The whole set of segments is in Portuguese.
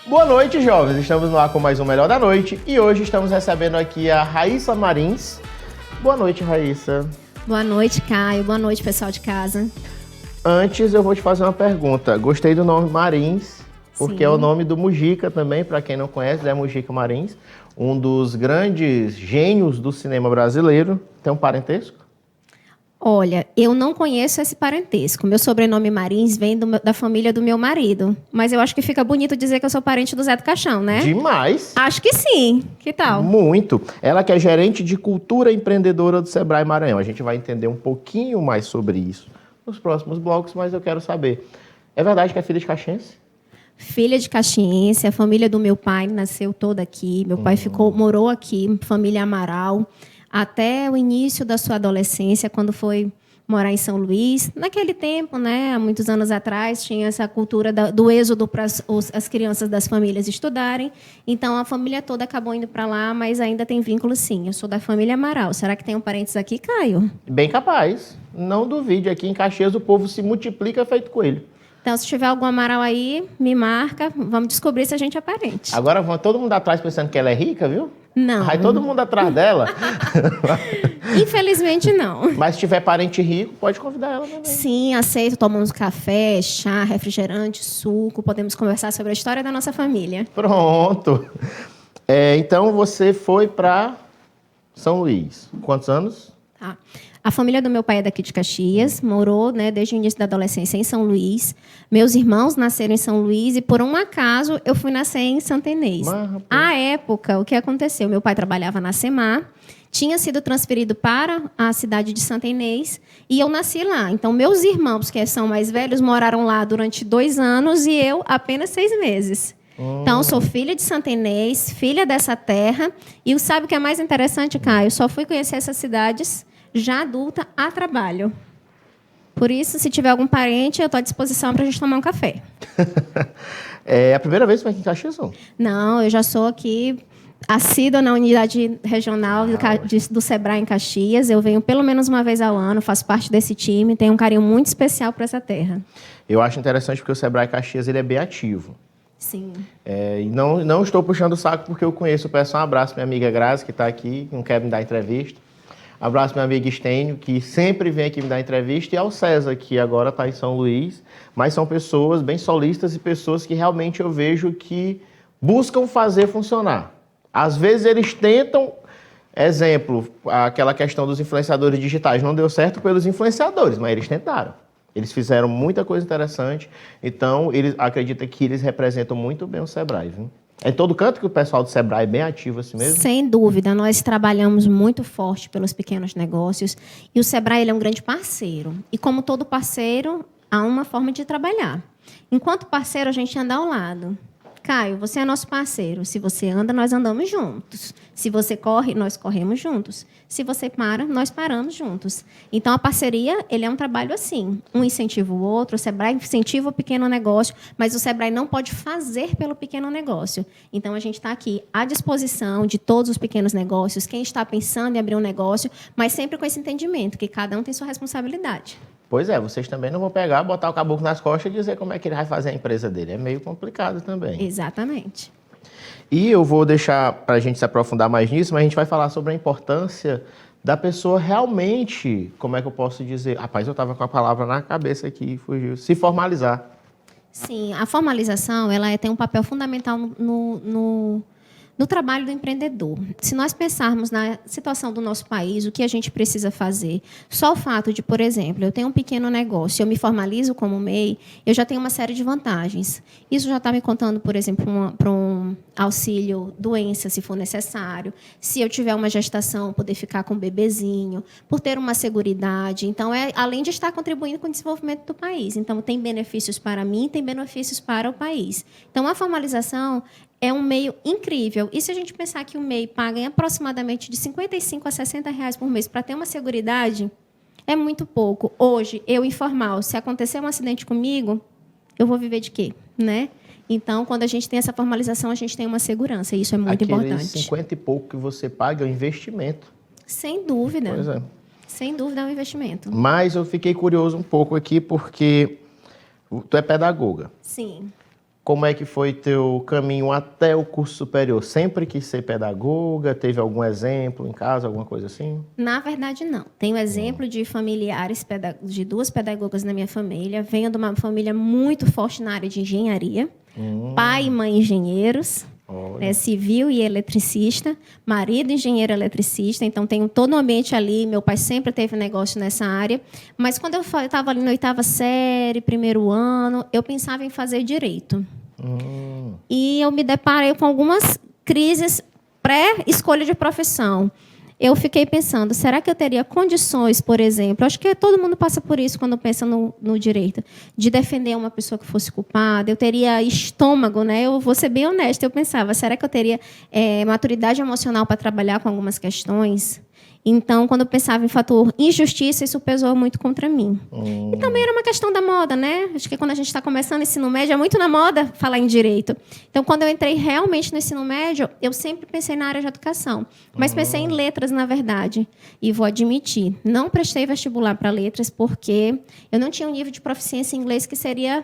Boa noite, jovens. Estamos no ar com mais um Melhor da Noite e hoje estamos recebendo aqui a Raíssa Marins. Boa noite, Raíssa. Boa noite, Caio. Boa noite, pessoal de casa. Antes eu vou te fazer uma pergunta. Gostei do nome Marins, porque Sim. É o nome do Mujica também, para quem não conhece, é Mujica Marins, um dos grandes gênios do cinema brasileiro. Tem um parentesco? Olha, eu não conheço esse parentesco. Meu sobrenome Marins vem da família do meu marido. Mas eu acho que fica bonito dizer que eu sou parente do Zé do Caixão, né? Demais! Acho que sim. Que tal? Muito. Ela que é gerente de cultura empreendedora do Sebrae Maranhão. A gente vai entender um pouquinho mais sobre isso nos próximos blocos, mas eu quero saber. É verdade que é filha de caxiense? Filha de caxiense. A família do meu pai nasceu toda aqui. Meu pai morou aqui, família Amaral, até o início da sua adolescência, quando foi morar em São Luís. Naquele tempo, né, há muitos anos atrás, tinha essa cultura do êxodo para as crianças das famílias estudarem. Então, a família toda acabou indo para lá, mas ainda tem vínculo, sim. Eu sou da família Amaral. Será que tem um parentes aqui, Caio? Bem capaz. Não duvide. Aqui em Caxias o povo se multiplica feito coelho. Então, se tiver algum Amaral aí, me marca. Vamos descobrir se a gente é parente. Agora vai todo mundo atrás pensando que ela é rica, viu? Não. Vai todo mundo atrás dela. Infelizmente, não. Mas se tiver parente rico, pode convidar ela também. Sim, aceito. Tomamos café, chá, refrigerante, suco. Podemos conversar sobre a história da nossa família. Pronto. Então, você foi para São Luís. Quantos anos? Tá. A família do meu pai é daqui de Caxias, morou, né, desde o início da adolescência em São Luís. Meus irmãos nasceram em São Luís e, por um acaso, eu fui nascer em Santa Inês. À época, o que aconteceu? Meu pai trabalhava na Semar, tinha sido transferido para a cidade de Santa Inês e eu nasci lá. Então, meus irmãos, que são mais velhos, moraram lá durante 2 anos e eu apenas 6 meses. Então, sou filha de Santa Inês, filha dessa terra. E sabe o que é mais interessante, Caio? Eu só fui conhecer essas cidades já adulta, a trabalho. Por isso, se tiver algum parente, eu estou à disposição para a gente tomar um café. É a primeira vez que vai aqui em Caxias? Não, eu já sou aqui assídua na unidade regional do Sebrae em Caxias. Eu venho pelo menos uma vez ao ano, faço parte desse time, tenho um carinho muito especial por essa terra. Eu acho interessante porque o Sebrae Caxias ele é bem ativo. Sim. E não estou puxando o saco porque eu conheço. Peço um abraço à minha amiga Grazi, que está aqui, que não quer me dar entrevista. Abraço meu amigo Estênio, que sempre vem aqui me dar entrevista, e ao César, que agora está em São Luís. Mas são pessoas bem solistas e pessoas que realmente eu vejo que buscam fazer funcionar. Às vezes eles tentam, exemplo, aquela questão dos influenciadores digitais, não deu certo pelos influenciadores, mas eles tentaram. Eles fizeram muita coisa interessante, então eles acreditam que eles representam muito bem o Sebrae, viu? É em todo canto que o pessoal do Sebrae é bem ativo assim mesmo? Sem dúvida. Nós trabalhamos muito forte pelos pequenos negócios e o Sebrae ele é um grande parceiro. E como todo parceiro, há uma forma de trabalhar. Enquanto parceiro, a gente anda ao lado. Caio, você é nosso parceiro. Se você anda, nós andamos juntos. Se você corre, nós corremos juntos. Se você para, nós paramos juntos. Então, a parceria ele é um trabalho assim. Um incentiva o outro, o Sebrae incentiva o pequeno negócio, mas o Sebrae não pode fazer pelo pequeno negócio. Então, a gente está aqui à disposição de todos os pequenos negócios, quem está pensando em abrir um negócio, mas sempre com esse entendimento, que cada um tem sua responsabilidade. Pois é, vocês também não vão pegar, botar o caboclo nas costas e dizer como é que ele vai fazer a empresa dele. É meio complicado também. Exatamente. E eu vou deixar para a gente se aprofundar mais nisso, mas a gente vai falar sobre a importância da pessoa realmente, como é que eu posso dizer? Rapaz, eu estava com a palavra na cabeça aqui e fugiu. Se formalizar. Sim, a formalização ela tem um papel fundamental no trabalho do empreendedor. Se nós pensarmos na situação do nosso país, o que a gente precisa fazer, só o fato de, por exemplo, eu tenho um pequeno negócio, eu me formalizo como MEI, eu já tenho uma série de vantagens. Isso já está me contando, por exemplo, para um auxílio doença, se for necessário, se eu tiver uma gestação, poder ficar com um bebezinho, por ter uma seguridade. Então, além de estar contribuindo com o desenvolvimento do país. Então, tem benefícios para mim, tem benefícios para o país. Então, a formalização é um meio incrível. E se a gente pensar que o MEI paga em aproximadamente de R$55 a R$60 por mês para ter uma seguridade, é muito pouco. Hoje, eu informal, se acontecer um acidente comigo, eu vou viver de quê? Né? Então, quando a gente tem essa formalização, a gente tem uma segurança. E isso é muito importante. Aqueles 50 e pouco que você paga é um investimento. Sem dúvida. Pois é. Sem dúvida é um investimento. Mas eu fiquei curioso um pouco aqui, porque tu é pedagoga. Sim. Como é que foi teu caminho até o curso superior? Sempre quis ser pedagoga? Teve algum exemplo em casa, alguma coisa assim? Na verdade, não. Tenho exemplo de familiares, de duas pedagogas na minha família. Venho de uma família muito forte na área de engenharia. Pai e mãe engenheiros, civil e eletricista. Marido engenheiro eletricista. Então, tenho todo um ambiente ali. Meu pai sempre teve negócio nessa área. Mas, quando eu estava ali na 8ª série, 1º ano, eu pensava em fazer direito. E eu me deparei com algumas crises pré-escolha de profissão. Eu fiquei pensando, será que eu teria condições, por exemplo, acho que todo mundo passa por isso quando pensa no direito, de defender uma pessoa que fosse culpada, eu teria estômago, né? Eu vou ser bem honesta, eu pensava, será que eu teria maturidade emocional para trabalhar com algumas questões? Então, quando eu pensava em fator injustiça, isso pesou muito contra mim. E também era uma questão da moda, né? Acho que quando a gente está começando o ensino médio, é muito na moda falar em direito. Então, quando eu entrei realmente no ensino médio, eu sempre pensei na área de educação. Mas pensei em letras, na verdade. E vou admitir, não prestei vestibular para letras porque eu não tinha um nível de proficiência em inglês que seria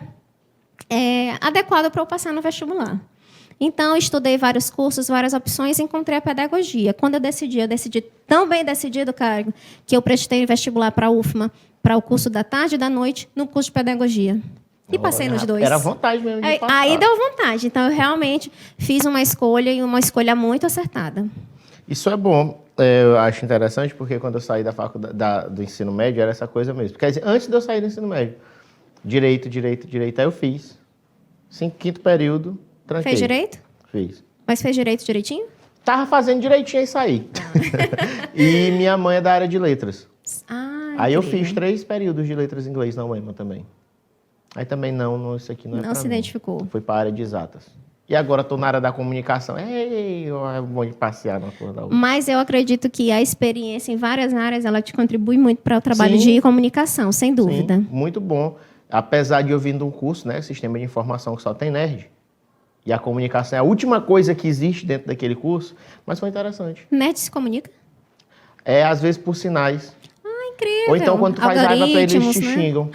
adequado para eu passar no vestibular. Então, estudei vários cursos, várias opções e encontrei a pedagogia. Quando eu decidi tão bem decidido, Caio, que eu prestei vestibular para a UFMA, para o curso da tarde e da noite, no curso de pedagogia. E passei nos dois. Era vontade mesmo de passar. Aí deu vontade. Então, eu realmente fiz uma escolha e uma escolha muito acertada. Isso é bom. Eu acho interessante porque quando eu saí da faculdade, do ensino médio, era essa coisa mesmo. Quer dizer, antes de eu sair do ensino médio, direito. Aí eu fiz. 5º período. Tranquei. Fez direito? Fiz. Mas fez direito direitinho? Tava fazendo direitinho e saí. E minha mãe é da área de letras. Aí eu fiz 3 períodos de letras em inglês na UEMA também. Aí também isso aqui não é pra mim. Não se identificou. Fui para a área de exatas. E agora estou na área da comunicação. É bom de passear na porra da outra. Mas eu acredito que a experiência em várias áreas, ela te contribui muito para o trabalho de comunicação, sem dúvida. Sim, muito bom. Apesar de eu vir de um curso, né, Sistema de Informação, que só tem nerd. E a comunicação é a última coisa que existe dentro daquele curso, mas foi interessante. Nerd se comunica? Às vezes por sinais. Incrível. Ou então quando tu faz raiva pra eles te xingam.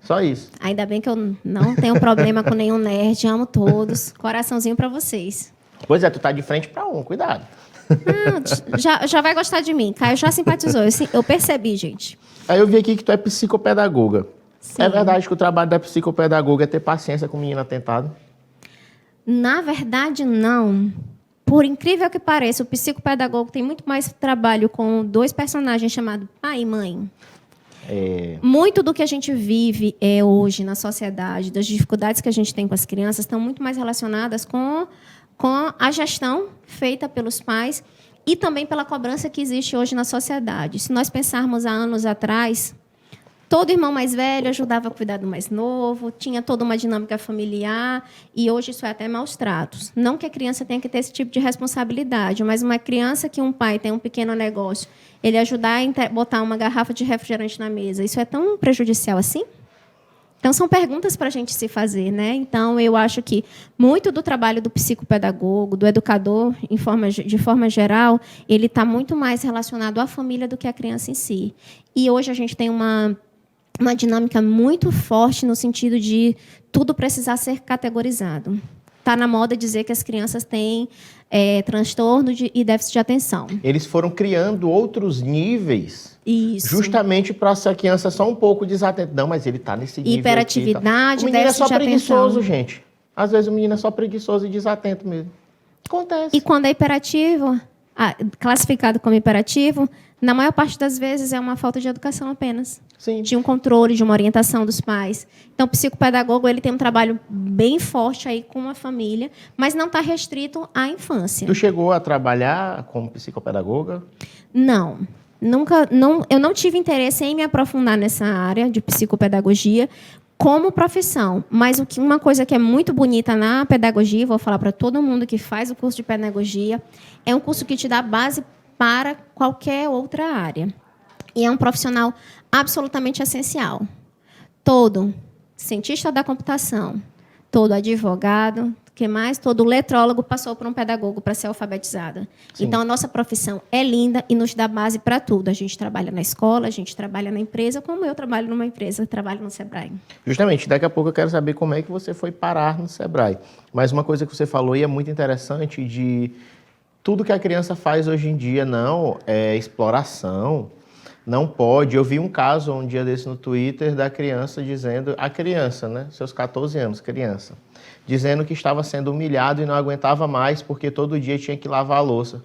Só isso. Ainda bem que eu não tenho problema com nenhum nerd, amo todos. Coraçãozinho pra vocês. Pois é, tu tá de frente pra um, cuidado. Já vai gostar de mim. Caio já simpatizou, eu percebi, gente. Aí eu vi aqui que tu é psicopedagoga. Sim. É verdade que o trabalho da psicopedagoga é ter paciência com menino atentado? Na verdade, não. Por incrível que pareça, o psicopedagogo tem muito mais trabalho com 2 personagens chamados pai e mãe. Muito do que a gente vive hoje na sociedade, das dificuldades que a gente tem com as crianças, estão muito mais relacionadas com a gestão feita pelos pais e também pela cobrança que existe hoje na sociedade. Se nós pensarmos há anos atrás, todo irmão mais velho ajudava a cuidar do mais novo, tinha toda uma dinâmica familiar, e hoje isso é até maus tratos. Não que a criança tenha que ter esse tipo de responsabilidade, mas uma criança que um pai tem um pequeno negócio, ele ajudar a botar uma garrafa de refrigerante na mesa, isso é tão prejudicial assim? Então, são perguntas para a gente se fazer, né? Então, eu acho que muito do trabalho do psicopedagogo, do educador, de forma geral, ele está muito mais relacionado à família do que à criança em si. E hoje a gente tem uma dinâmica muito forte no sentido de tudo precisar ser categorizado. Está na moda dizer que as crianças têm transtorno e déficit de atenção. Eles foram criando outros níveis. Isso. Justamente para essa criança só um pouco desatenta. Não, mas ele está nesse nível. Hiperatividade, o menino é só preguiçoso, atenção. gente. Às vezes o menino é só preguiçoso e desatento mesmo. Acontece. E quando é hiperativo, classificado como hiperativo, na maior parte das vezes é uma falta de educação apenas. Sim. De um controle, de uma orientação dos pais. Então, o psicopedagogo ele tem um trabalho bem forte aí com a família, mas não está restrito à infância. Tu chegou a trabalhar como psicopedagoga? Não. Eu não tive interesse em me aprofundar nessa área de psicopedagogia como profissão. Mas uma coisa que é muito bonita na pedagogia, vou falar para todo mundo que faz o curso de pedagogia, é um curso que te dá base para qualquer outra área. E é um profissional absolutamente essencial. Todo cientista da computação, todo advogado, que mais? Todo letrólogo passou por um pedagogo para ser alfabetizada. Sim. Então, a nossa profissão é linda e nos dá base para tudo. A gente trabalha na escola, a gente trabalha na empresa, como eu trabalho numa empresa, trabalho no Sebrae. Justamente, daqui a pouco eu quero saber como é que você foi parar no Sebrae. Mas uma coisa que você falou e é muito interessante de tudo que a criança faz hoje em dia não é exploração, não pode. Eu vi um caso um dia desse no Twitter da criança dizendo, a criança, né, seus 14 anos, criança, dizendo que estava sendo humilhado e não aguentava mais porque todo dia tinha que lavar a louça.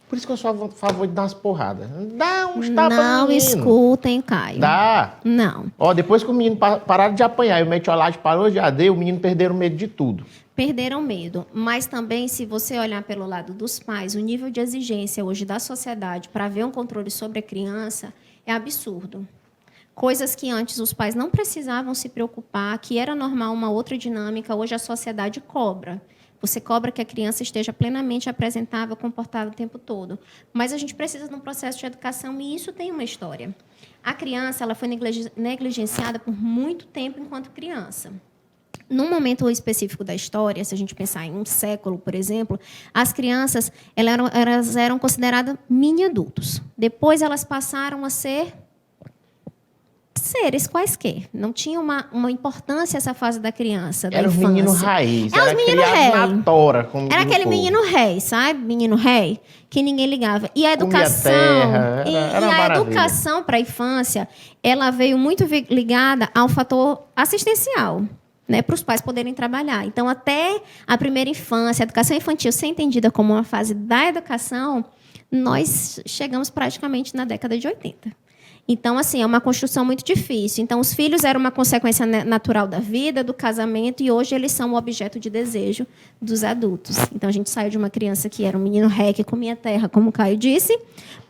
Por isso que eu sou a favor de dar umas porradas. Dá uns tapas no menino. Não escutem, Caio. Dá. Não. Ó, depois que o menino pararam de apanhar e o metiolate parou de arder, o menino perderam medo de tudo. Perderam medo. Mas também, se você olhar pelo lado dos pais, o nível de exigência hoje da sociedade para ver um controle sobre a criança é absurdo. Coisas que antes os pais não precisavam se preocupar, que era normal uma outra dinâmica, hoje a sociedade cobra. Você cobra que a criança esteja plenamente apresentável, comportada o tempo todo. Mas a gente precisa de um processo de educação e isso tem uma história. A criança ela foi negligenciada por muito tempo enquanto criança. Num momento específico da história, se a gente pensar em um século, por exemplo, as crianças elas eram consideradas mini-adultos. Depois elas passaram a ser seres quaisquer. Não tinha uma importância essa fase da criança, da infância. Era o menino raiz, era criado na tora. Como era aquele menino rei, sabe? Menino rei, que ninguém ligava. E a educação, era a educação para a infância, ela veio muito ligada ao fator assistencial, né, para os pais poderem trabalhar. Então, até a primeira infância, a educação infantil ser entendida como uma fase da educação, nós chegamos praticamente na década de 80. Então, assim, é uma construção muito difícil. Então, os filhos eram uma consequência natural da vida, do casamento, e hoje eles são o objeto de desejo dos adultos. Então, a gente saiu de uma criança que era um menino ré, que comia terra, como o Caio disse,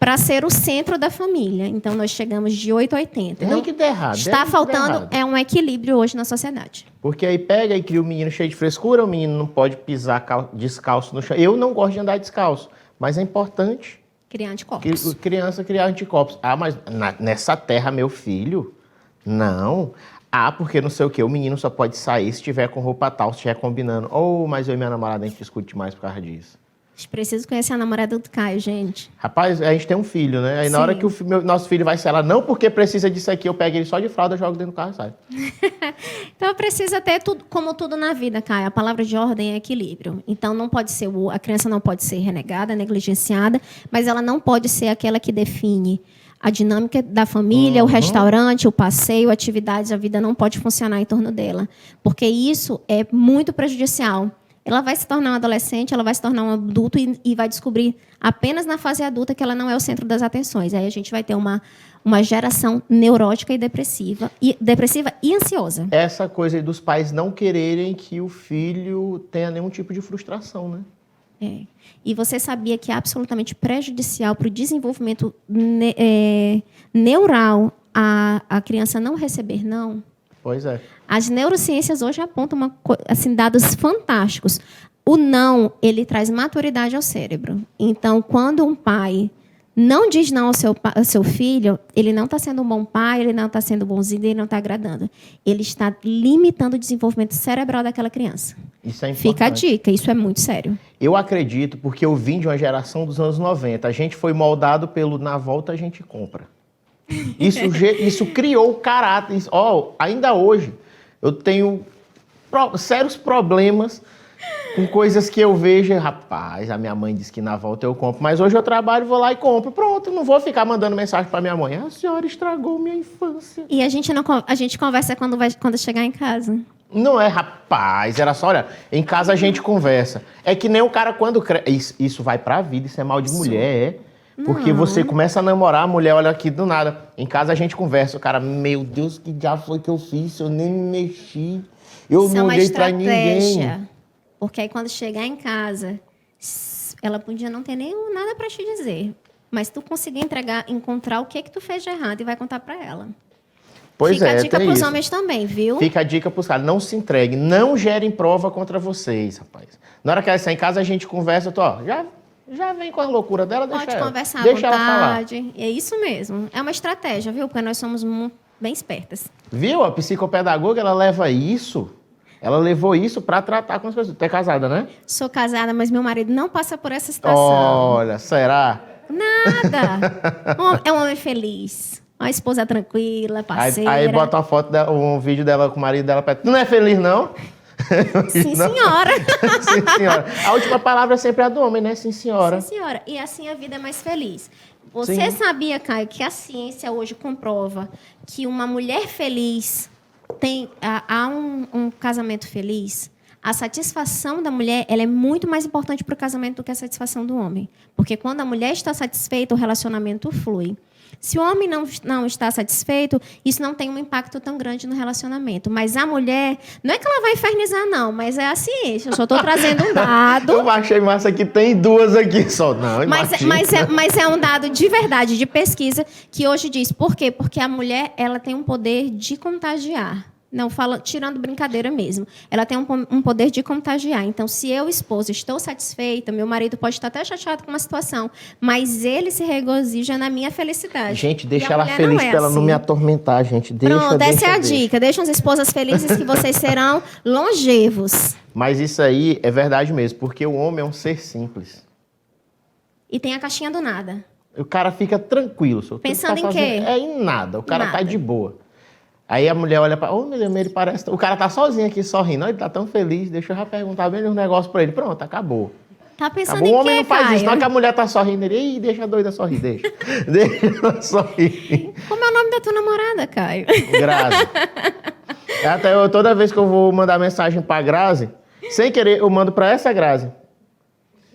para ser o centro da família. Então, nós chegamos de 8 a 80. Nem que dê errado. Está faltando um equilíbrio hoje na sociedade. Porque aí pega e cria o menino cheio de frescura, o menino não pode pisar descalço no chão. Eu não gosto de andar descalço, mas é importante... Criar anticorpos. Criança criar anticorpos. Ah, mas nessa terra, meu filho? Não. Ah, porque não sei o quê. O menino só pode sair se tiver com roupa tal, se estiver combinando. Oh, mas eu e minha namorada, a gente discute mais por causa disso. A gente precisa conhecer a namorada do Caio, gente. Rapaz, a gente tem um filho, né? Aí Sim. Na hora que nosso filho vai ser lá, não porque precisa disso aqui, eu pego ele só de fralda, jogo dentro do carro e saio. Então, precisa ter tudo, como tudo na vida, Caio. A palavra de ordem é equilíbrio. Então, não pode ser a criança não pode ser renegada, negligenciada, mas ela não pode ser aquela que define a dinâmica da família, o restaurante, o passeio, atividades, a vida não pode funcionar em torno dela. Porque isso é muito prejudicial. Ela vai se tornar um adolescente, ela vai se tornar um adulto e vai descobrir apenas na fase adulta que ela não é o centro das atenções. Aí a gente vai ter uma geração neurótica e depressiva e ansiosa. Essa coisa dos pais não quererem que o filho tenha nenhum tipo de frustração, né? É. E você sabia que é absolutamente prejudicial para o desenvolvimento neural a criança não receber não? Pois é. As neurociências hoje apontam assim, dados fantásticos. O não, ele traz maturidade ao cérebro. Então, quando um pai não diz não ao seu filho, ele não está sendo um bom pai, ele não está sendo bonzinho, ele não está agradando. Ele está limitando o desenvolvimento cerebral daquela criança. Isso é importante. Fica a dica, isso é muito sério. Eu acredito, porque eu vim de uma geração dos anos 90. A gente foi moldado pelo na volta a gente compra. Isso criou o caráter. Ainda hoje, eu tenho sérios problemas com coisas que eu vejo. Rapaz, a minha mãe disse que na volta eu compro, mas hoje eu trabalho, vou lá e compro. Pronto, não vou ficar mandando mensagem para minha mãe. A senhora estragou minha infância. E a gente conversa quando chegar em casa. Não é, rapaz, era só, olha, em casa a gente conversa. É que nem o cara quando cresce. Isso vai pra vida, isso é mal de mulher, é. Porque você começa a namorar, a mulher olha aqui do nada. Em casa a gente conversa, o cara, meu Deus, que diabo foi que eu fiz? Eu nem me mexi. Eu não olhei pra ninguém. Porque aí quando chegar em casa, ela podia não ter nem nada pra te dizer. Mas tu conseguir encontrar o que tu fez de errado e vai contar pra ela. Pois Fica a dica pros isso. homens também, viu? Fica a dica pros caras, não se entreguem, não gerem prova contra vocês, rapaz. Na hora que ela sair em casa, a gente conversa, já vem com a loucura dela, Pode conversar deixa à ela falar. vontade. É isso mesmo. É uma estratégia, viu? Porque nós somos bem espertas. Viu? A psicopedagoga, ela leva isso Ela levou isso para tratar com as pessoas. Tu é casada, né? Sou casada, mas meu marido não passa por essa situação. Olha, será? Nada. É um homem feliz. Uma esposa tranquila, parceira. Aí bota uma foto, um vídeo dela com o marido dela. Tu não é feliz, não? Sim, senhora. Sim, senhora. A última palavra sempre é a do homem, né? Sim, senhora. Sim, senhora. E assim a vida é mais feliz. Você Sim. sabia, Caio, que a ciência hoje comprova que uma mulher feliz há um casamento feliz? A satisfação da mulher ela é muito mais importante para o casamento do que a satisfação do homem. Porque quando a mulher está satisfeita, o relacionamento flui. Se o homem não está satisfeito, isso não tem um impacto tão grande no relacionamento. Mas a mulher, não é que ela vai infernizar, não, mas é a ciência. Eu só estou trazendo um dado. Eu achei massa que tem duas aqui só. Não, mas é um dado de verdade, de pesquisa, que hoje diz. Por quê? Porque a mulher ela tem um poder de contagiar. Não, tirando brincadeira mesmo. Ela tem um poder de contagiar. Então, se eu, esposa, estou satisfeita, meu marido pode estar até chateado com uma situação, mas ele se regozija na minha felicidade. Gente, deixa ela feliz para ela não me atormentar, gente. Pronto, essa é a dica. Deixa as esposas felizes que vocês serão longevos. Mas isso aí é verdade mesmo, porque o homem é um ser simples. E tem a caixinha do nada. O cara fica tranquilo. Pensando em quê? É em nada. O cara tá de boa. Aí a mulher olha para... meu Deus, ele parece... O cara tá sozinho aqui, sorrindo. Ele tá tão feliz. Deixa eu já perguntar bem um negócio para ele. Pronto, acabou. Tá pensando acabou. em quê, O homem não faz Caio? isso. Não é que a mulher tá sorrindo. Ele, Ih, deixa a doida sorrir, deixa. Deixa ela sorrir. Como é o nome da tua namorada, Caio? Grazi. Toda vez que eu vou mandar mensagem pra Grazi, sem querer, eu mando pra essa Grazi.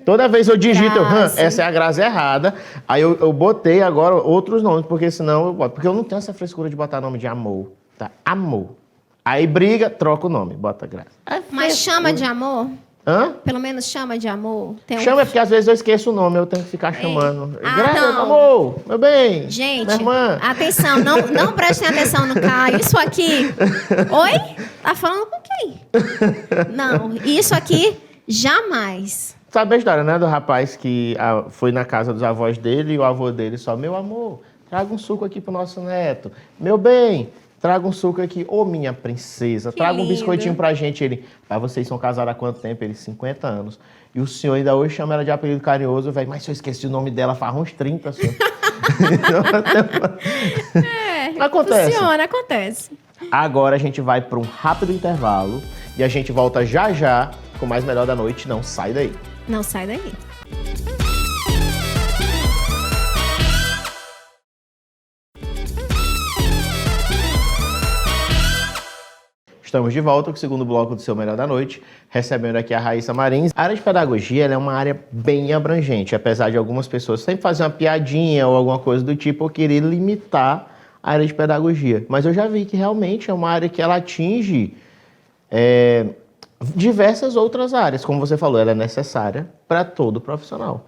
Toda vez eu digito, essa é a Grazi errada. Aí eu botei agora outros nomes, porque senão eu boto. Porque eu não tenho essa frescura de botar nome de amor. Tá? Amor. Aí briga, troca o nome, bota Grazi. Mas chama de amor? Hã? Pelo menos chama de amor? Chama é porque às vezes eu esqueço o nome, eu tenho que ficar chamando. Grazi, não. amor, meu bem. Gente, minha irmã. Atenção, não prestem atenção no Caio. Isso aqui... Oi? Tá falando com quem? Não, isso aqui, jamais. Sabe a história, né, do rapaz que foi na casa dos avós dele e o avô dele só, meu amor, traga um suco aqui pro nosso neto. Meu bem, traga um suco aqui. Ô, minha princesa, traga um biscoitinho pra gente. Ele, vocês são casados há quanto tempo? Ele, 50 anos. E o senhor ainda hoje chama ela de apelido carinhoso, velho. Mas se eu esqueci o nome dela, faz uns 30, senhor. Acontece. Funciona, acontece. Agora a gente vai para um rápido intervalo e a gente volta já já com mais Melhor da Noite. Não sai daí. Não sai daí. Estamos de volta com o segundo bloco do seu Melhor da Noite, recebendo aqui a Raíssa Marins. A área de pedagogia ela é uma área bem abrangente, apesar de algumas pessoas sempre fazer uma piadinha ou alguma coisa do tipo, ou querer limitar a área de pedagogia. Mas eu já vi que realmente é uma área que ela atinge diversas outras áreas. Como você falou, ela é necessária para todo profissional.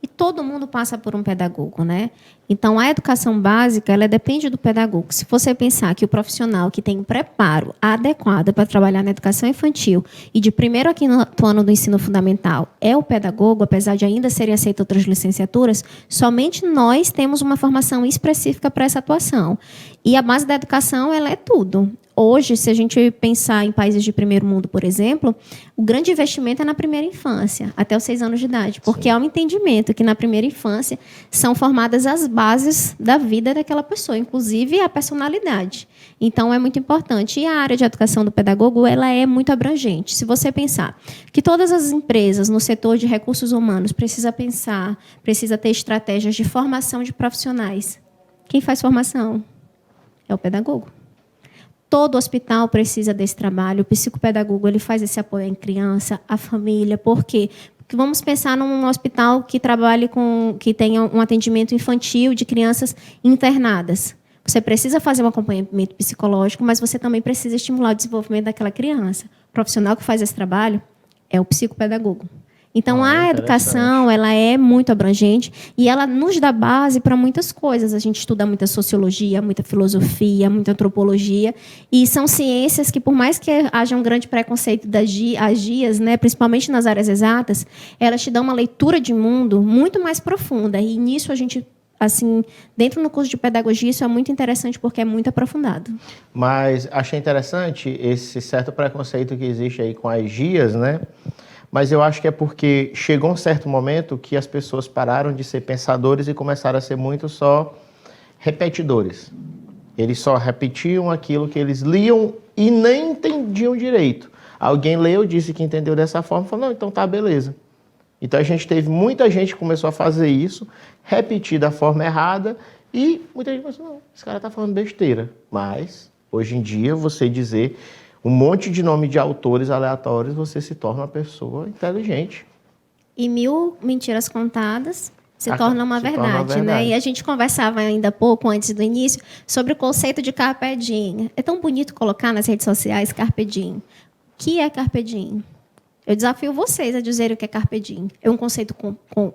E todo mundo passa por um pedagogo, né? Então, a educação básica, ela depende do pedagogo. Se você pensar que o profissional que tem um preparo adequado para trabalhar na educação infantil e de primeiro aqui no ano do ensino fundamental é o pedagogo, apesar de ainda serem aceitas outras licenciaturas, somente nós temos uma formação específica para essa atuação. E a base da educação, ela é tudo. Hoje, se a gente pensar em países de primeiro mundo, por exemplo, o grande investimento é na primeira infância, até os 6 anos de idade, porque há um entendimento que na primeira infância são formadas as bases da vida daquela pessoa, inclusive a personalidade. Então, é muito importante. E a área de educação do pedagogo, ela é muito abrangente. Se você pensar que todas as empresas no setor de recursos humanos precisa ter estratégias de formação de profissionais. Quem faz formação? É o pedagogo. Todo hospital precisa desse trabalho. O psicopedagogo ele faz esse apoio à criança, à família. Por quê? Porque vamos pensar num hospital que trabalhe que tenha um atendimento infantil de crianças internadas. Você precisa fazer um acompanhamento psicológico, mas você também precisa estimular o desenvolvimento daquela criança. O profissional que faz esse trabalho é o psicopedagogo. Então, a educação ela é muito abrangente e ela nos dá base para muitas coisas. A gente estuda muita sociologia, muita filosofia, muita antropologia. E são ciências que, por mais que haja um grande preconceito das GIAs, né, principalmente nas áreas exatas, elas te dão uma leitura de mundo muito mais profunda. E nisso a gente assim, dentro do curso de pedagogia, isso é muito interessante porque é muito aprofundado. Mas achei interessante esse certo preconceito que existe aí com as GIAs, né? Mas eu acho que é porque chegou um certo momento que as pessoas pararam de ser pensadores e começaram a ser muito só repetidores. Eles só repetiam aquilo que eles liam e nem entendiam direito. Alguém leu, disse que entendeu dessa forma, falou, não, então tá, beleza. Então a gente teve muita gente que começou a fazer isso, repetir da forma errada, e muita gente pensou, não, esse cara tá falando besteira. Mas, hoje em dia, você dizer um monte de nome de autores aleatórios, você se torna uma pessoa inteligente. E 1000 mentiras contadas se torna uma verdade, né? verdade. E a gente conversava ainda pouco antes do início sobre o conceito de carpe diem. É tão bonito colocar nas redes sociais carpe diem. O que é carpe diem? Eu desafio vocês a dizerem o que é carpe diem. É um conceito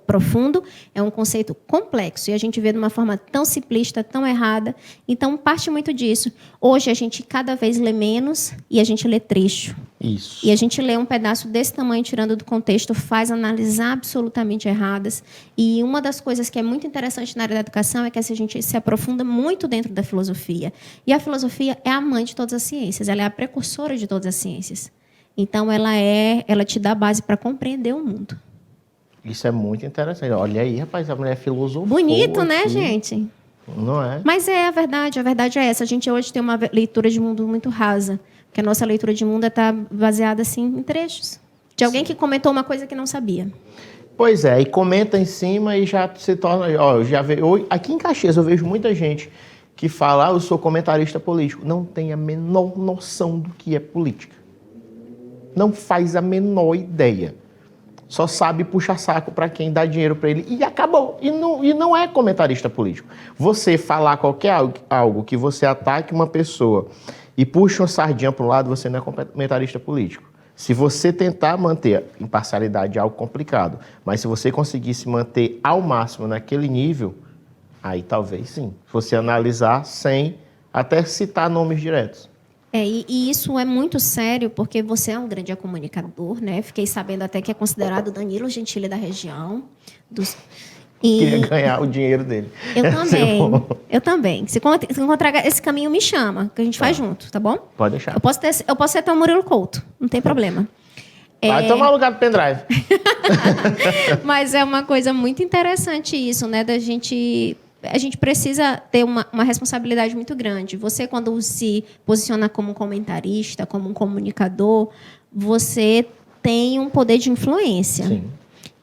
profundo, é um conceito complexo. E a gente vê de uma forma tão simplista, tão errada. Então, parte muito disso. Hoje, a gente cada vez lê menos e a gente lê trecho. Isso. E a gente lê um pedaço desse tamanho, tirando do contexto, faz analisar absolutamente erradas. E uma das coisas que é muito interessante na área da educação é que a gente se aprofunda muito dentro da filosofia. E a filosofia é a mãe de todas as ciências, ela é a precursora de todas as ciências. Então, ela te dá base para compreender o mundo. Isso é muito interessante. Olha aí, rapaz, a mulher filosofou. Bonito, né, aqui. gente? Não é? Mas é a verdade é essa. A gente hoje tem uma leitura de mundo muito rasa, porque a nossa leitura de mundo está baseada assim, em trechos. De alguém que comentou uma coisa que não sabia. Pois é, e comenta em cima e já se torna... Ó, eu já vejo, aqui em Caxias eu vejo muita gente que fala, eu sou comentarista político. Não tem a menor noção do que é política. Não faz a menor ideia. Só sabe puxar saco para quem dá dinheiro para ele e acabou. E não é comentarista político. Você falar qualquer algo que você ataque uma pessoa e puxa uma sardinha para um lado, você não é comentarista político. Se você tentar manter imparcialidade é algo complicado, mas se você conseguir se manter ao máximo naquele nível, aí talvez sim. Se você analisar sem até citar nomes diretos. E isso é muito sério, porque você é um grande comunicador, né? Fiquei sabendo até que é considerado Danilo Gentili da região. Queria ganhar o dinheiro dele. Eu também. Se encontrar esse caminho, me chama, que a gente faz junto, tá bom? Pode deixar. Eu posso ser até o Murilo Couto, não tem problema. Vai tomar lugar do pendrive. Mas é uma coisa muito interessante isso, né? A gente precisa ter uma responsabilidade muito grande. Você, quando se posiciona como um comentarista, como um comunicador, você tem um poder de influência. Sim.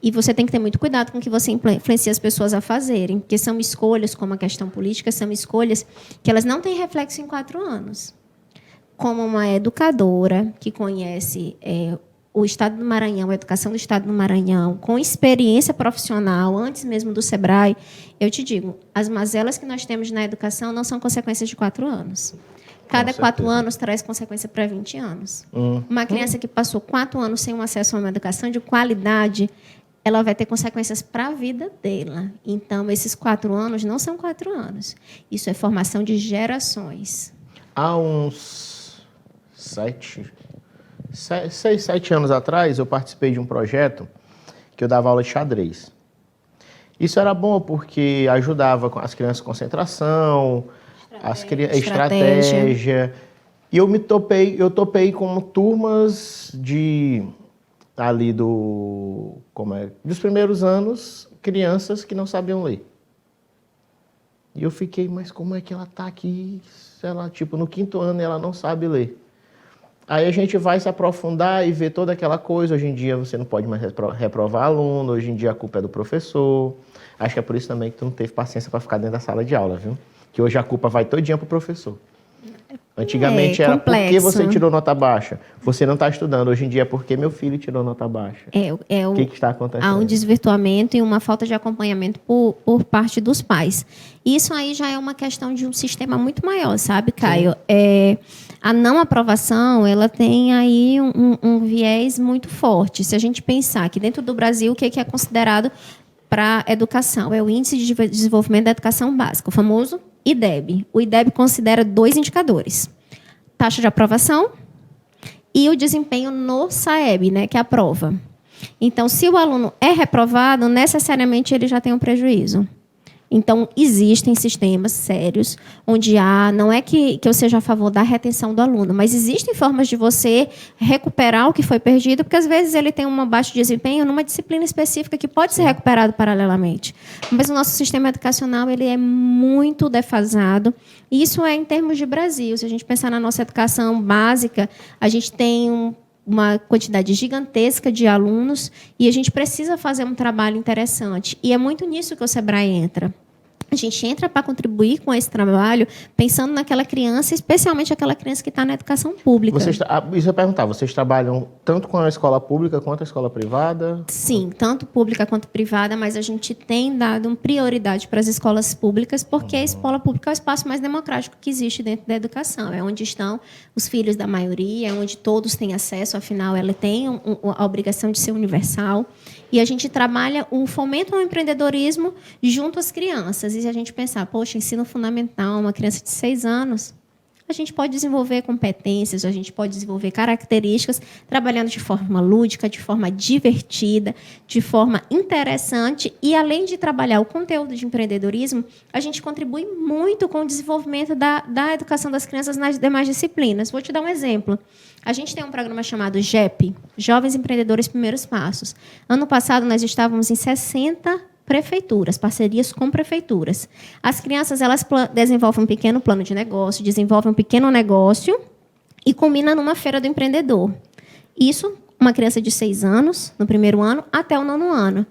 E você tem que ter muito cuidado com o que você influencia as pessoas a fazerem, porque são escolhas, como a questão política, são escolhas que elas não têm reflexo em 4 anos. Como uma educadora que conhece o Estado do Maranhão, a educação do Estado do Maranhão, com experiência profissional, antes mesmo do SEBRAE, eu te digo, as mazelas que nós temos na educação não são consequências de 4 anos. Cada 4 anos traz consequência para 20 anos. Uma criança que passou 4 anos sem um acesso a uma educação de qualidade, ela vai ter consequências para a vida dela. Então, esses 4 anos não são 4 anos. Isso é formação de gerações. Há uns 6, 7 anos atrás, eu participei de um projeto que eu dava aula de xadrez. Isso era bom porque ajudava com as crianças concentração, estratégia. E eu topei com turmas dos primeiros anos, crianças que não sabiam ler. E eu fiquei, mas como é que ela está aqui, sei lá, no 5º ano e ela não sabe ler? Aí a gente vai se aprofundar e ver toda aquela coisa. Hoje em dia você não pode mais reprovar aluno, hoje em dia a culpa é do professor. Acho que é por isso também que tu não teve paciência para ficar dentro da sala de aula, viu? Que hoje a culpa vai todinha pro professor. Antigamente era complexo. Porque você tirou nota baixa. Você não está estudando. Hoje em dia é porque meu filho tirou nota baixa. O que está acontecendo? Há um desvirtuamento e uma falta de acompanhamento por parte dos pais. Isso aí já é uma questão de um sistema muito maior, sabe, Caio? A não aprovação, ela tem aí um viés muito forte. Se a gente pensar que dentro do Brasil, o que é considerado para a educação? É o Índice de Desenvolvimento da Educação Básica, o famoso IDEB. O IDEB considera 2 indicadores: taxa de aprovação e o desempenho no SAEB, né, que é a prova. Então, se o aluno é reprovado, necessariamente ele já tem um prejuízo. Então, existem sistemas sérios onde não é que eu seja a favor da retenção do aluno, mas existem formas de você recuperar o que foi perdido, porque às vezes ele tem um baixo desempenho numa disciplina específica que pode ser recuperado paralelamente. Mas o nosso sistema educacional ele é muito defasado. Isso é em termos de Brasil. Se a gente pensar na nossa educação básica, a gente tem uma quantidade gigantesca de alunos e a gente precisa fazer um trabalho interessante. E é muito nisso que o Sebrae entra. A gente entra para contribuir com esse trabalho, pensando naquela criança, especialmente aquela criança que está na educação pública. Isso eu ia perguntar, vocês trabalham tanto com a escola pública quanto a escola privada? Sim, tanto pública quanto privada, mas a gente tem dado prioridade para as escolas públicas, porque a escola pública é o espaço mais democrático que existe dentro da educação. É onde estão os filhos da maioria, é onde todos têm acesso, afinal, ela tem a obrigação de ser universal. E a gente trabalha o fomento ao empreendedorismo junto às crianças. E se a gente pensar, poxa, ensino fundamental, uma criança de 6 anos, a gente pode desenvolver competências, a gente pode desenvolver características, trabalhando de forma lúdica, de forma divertida, de forma interessante. E, além de trabalhar o conteúdo de empreendedorismo, a gente contribui muito com o desenvolvimento da educação das crianças nas demais disciplinas. Vou te dar um exemplo. A gente tem um programa chamado JEP, Jovens Empreendedores Primeiros Passos. Ano passado, nós estávamos em 60 prefeituras, parcerias com prefeituras. As crianças elas desenvolvem um pequeno plano de negócio, desenvolvem um pequeno negócio e combinam numa feira do empreendedor. Isso, uma criança de 6 anos, no primeiro ano, até o 9º ano.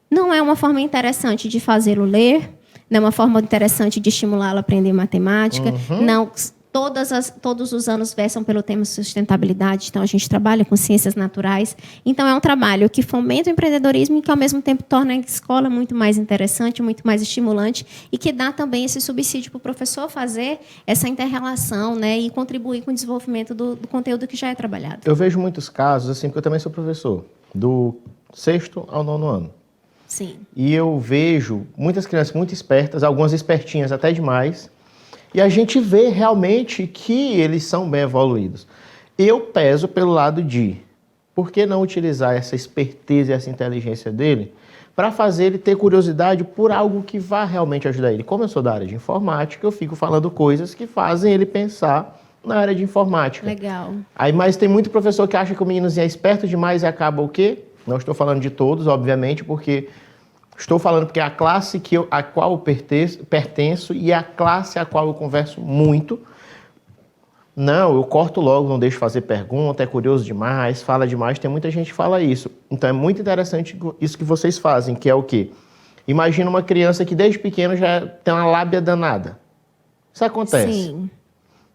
Não é uma forma interessante de fazê-lo ler, não é uma forma interessante de estimulá-lo a aprender matemática, não... Todos os anos versam pelo tema sustentabilidade, então a gente trabalha com ciências naturais. Então, é um trabalho que fomenta o empreendedorismo e que, ao mesmo tempo, torna a escola muito mais interessante, muito mais estimulante e que dá também esse subsídio para o professor fazer essa inter-relação, né, e contribuir com o desenvolvimento do conteúdo que já é trabalhado. Eu vejo muitos casos, assim, porque eu também sou professor, do 6º ao 9º ano. Sim. E eu vejo muitas crianças muito espertas, algumas espertinhas até demais, e a gente vê realmente que eles são bem evoluídos. Eu peso pelo lado de, por que não utilizar essa esperteza e essa inteligência dele para fazer ele ter curiosidade por algo que vá realmente ajudar ele? Como eu sou da área de informática, eu fico falando coisas que fazem ele pensar na área de informática. Legal. Mas tem muito professor que acha que o meninozinho é esperto demais e acaba o quê? Não estou falando de todos, obviamente, porque... Estou falando porque é a classe a qual eu pertenço e é a classe a qual eu converso muito. Não, eu corto logo, não deixo fazer pergunta, é curioso demais, fala demais. Tem muita gente que fala isso. Então, é muito interessante isso que vocês fazem, que é o quê? Imagina uma criança que desde pequeno já tem uma lábia danada. Isso acontece. Sim.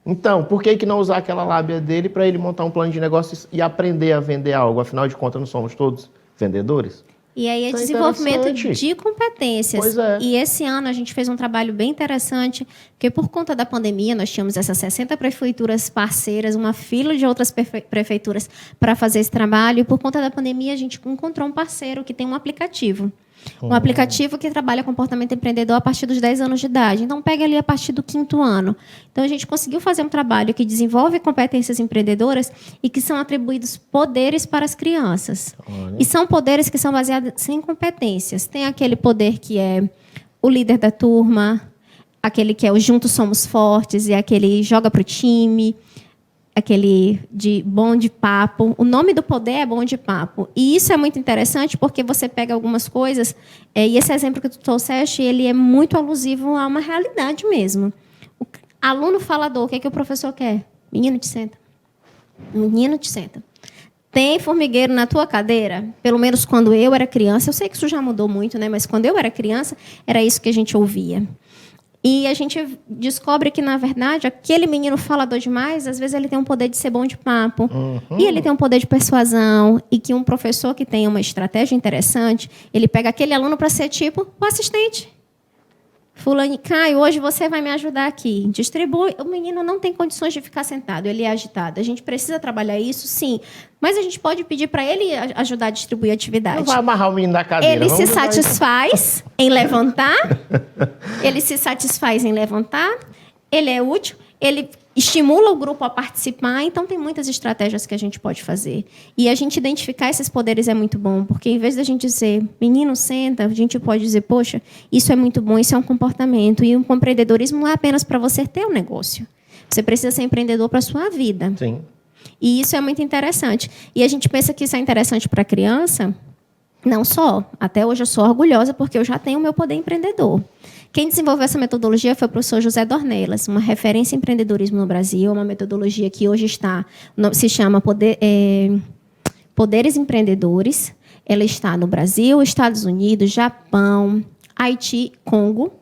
Então, por que não usar aquela lábia dele para ele montar um plano de negócios e aprender a vender algo? Afinal de contas, não somos todos vendedores? E aí é desenvolvimento de competências. Pois é. E esse ano a gente fez um trabalho bem interessante, porque por conta da pandemia nós tínhamos essas 60 prefeituras parceiras, uma fila de outras prefeituras para fazer esse trabalho. E por conta da pandemia a gente encontrou um parceiro que tem um aplicativo. Um aplicativo que trabalha comportamento empreendedor a partir dos 10 anos de idade. Então, pega ali a partir do 5º ano. Então, a gente conseguiu fazer um trabalho que desenvolve competências empreendedoras e que são atribuídos poderes para as crianças. Olha. E são poderes que são baseados em competências. Tem aquele poder que é o líder da turma, aquele que é o juntos somos fortes e aquele joga para o time, aquele de bom de papo. O nome do poder é bom de papo. E isso é muito interessante porque você pega algumas coisas, e esse exemplo que tu trouxeste, ele é muito alusivo a uma realidade mesmo. O aluno falador, o que é que o professor quer? Menino, te senta. Menino, te senta. Tem formigueiro na tua cadeira? Pelo menos quando eu era criança, eu sei que isso já mudou muito, né? Mas quando eu era criança, era isso que a gente ouvia. E a gente descobre que, na verdade, aquele menino falador demais, às vezes ele tem um poder de ser bom de papo. E ele tem um poder de persuasão. E que um professor que tem uma estratégia interessante, ele pega aquele aluno para ser tipo o assistente. Fulano, Caio, hoje você vai me ajudar aqui. Distribui. O menino não tem condições de ficar sentado, ele é agitado. A gente precisa trabalhar isso, sim. Mas a gente pode pedir para ele ajudar a distribuir a atividade. Não vai amarrar o menino da cadeira. Ele se satisfaz em levantar. Ele se satisfaz em levantar. Ele é útil. Ele estimula o grupo a participar, então tem muitas estratégias que a gente pode fazer. E a gente identificar esses poderes é muito bom, porque em vez da gente dizer, menino, senta, a gente pode dizer, poxa, isso é muito bom, isso é um comportamento. E o empreendedorismo não é apenas para você ter um negócio. Você precisa ser empreendedor para a sua vida. Sim. E isso é muito interessante. E a gente pensa que isso é interessante para a criança, não só. Até hoje eu sou orgulhosa porque eu já tenho o meu poder empreendedor. Quem desenvolveu essa metodologia foi o professor José Dornelas, uma referência em empreendedorismo no Brasil, uma metodologia que hoje se chama Poderes Empreendedores. Ela está no Brasil, Estados Unidos, Japão, Haiti, Congo,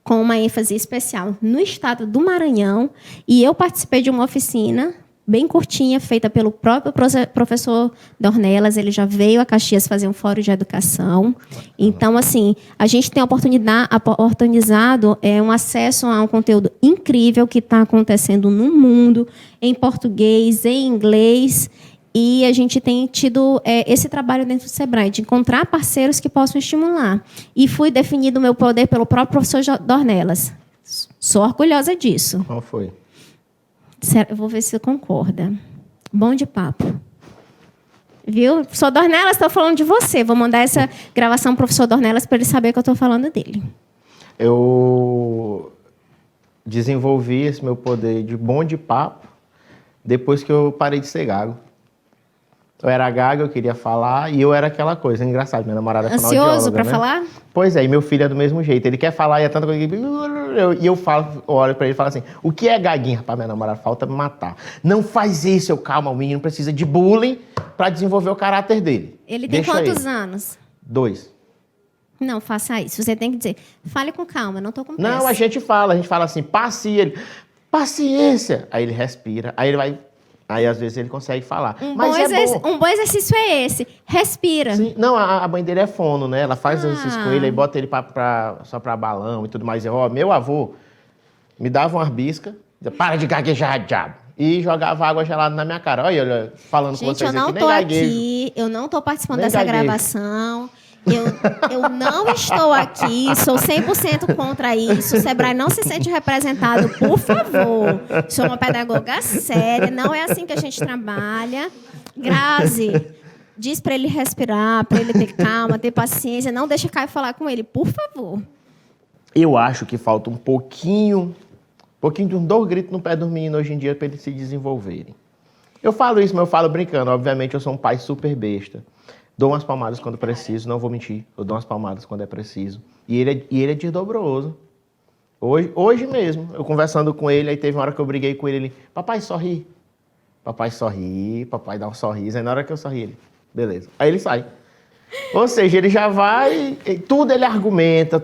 com uma ênfase especial no estado do Maranhão. E eu participei de uma oficina bem curtinha, feita pelo próprio professor Dornelas. Ele já veio a Caxias fazer um fórum de educação. Então, assim, a gente tem oportunizado um acesso a um conteúdo incrível que está acontecendo no mundo, em português, em inglês. E a gente tem tido esse trabalho dentro do Sebrae, de encontrar parceiros que possam estimular. E fui definido o meu poder pelo próprio professor Dornelas. Sou orgulhosa disso. Qual foi? Eu vou ver se você concorda. Bom de papo. Viu? Professor Dornelas, estou falando de você. Vou mandar essa gravação para o professor Dornelas para ele saber que eu estou falando dele. Eu desenvolvi esse meu poder de bom de papo depois que eu parei de ser gago. Eu era gago, eu queria falar, e eu era aquela coisa. Engraçado, minha namorada é fonoaudióloga, ansioso para falar? Pois é, e meu filho é do mesmo jeito. Ele quer falar e é tanta coisa que... E eu falo, olho para ele e falo assim, o que é gaguinho? Rapaz, minha namorada falta me matar. Não faz isso, calma, o menino precisa de bullying para desenvolver o caráter dele. Ele tem quantos anos? 2. Não, faça isso. Você tem que dizer, fale com calma, não estou com pressa. Não, a gente fala assim, paciência. Aí ele respira, aí ele vai... Aí, às vezes, ele consegue falar. Um bom exercício é esse. Respira. Sim. Não, a mãe dele é fono, né? Ela faz exercício com ele, aí bota ele só pra balão e tudo mais. Meu avô me dava uma arbisca, dizia, para de gaguejar, diabo. E jogava água gelada na minha cara. Olha, falando com vocês aqui, nem gaguejo. Eu não estou participando dessa gravação. Eu não estou aqui, sou 100% contra isso. O Sebrae não se sente representado, por favor. Sou uma pedagoga séria, não é assim que a gente trabalha. Grazi, diz para ele respirar, para ele ter calma, ter paciência. Não deixa Caio falar com ele, por favor. Eu acho que falta um pouquinho de um dor grito no pé do menino hoje em dia para eles se desenvolverem. Eu falo isso, mas eu falo brincando. Obviamente, eu sou um pai super besta. Dou umas palmadas quando preciso, não vou mentir. Eu dou umas palmadas quando é preciso. E ele é desdobroso. Hoje mesmo, eu conversando com ele, aí teve uma hora que eu briguei com ele, papai, sorri. Papai sorri, papai dá um sorriso. Aí na hora que eu sorri, ele, beleza. Aí ele sai. Ou seja, ele já vai... Tudo ele argumenta,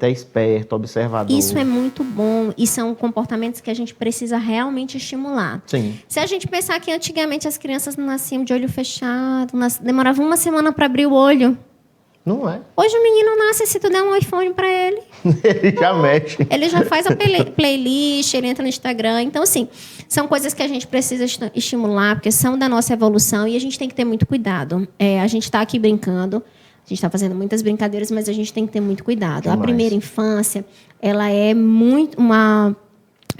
é esperto, observador. Isso é muito bom. E são comportamentos que a gente precisa realmente estimular. Sim. Se a gente pensar que antigamente as crianças não nasciam de olho fechado, demoravam uma semana para abrir o olho. Não é. Hoje o menino nasce, se tu der um iPhone para ele... ele já mexe. Ele já faz a playlist, ele entra no Instagram. Então, assim, são coisas que a gente precisa estimular, porque são da nossa evolução e a gente tem que ter muito cuidado. A gente está aqui brincando, a gente está fazendo muitas brincadeiras, mas a gente tem que ter muito cuidado. Demais. A primeira infância, ela é muito uma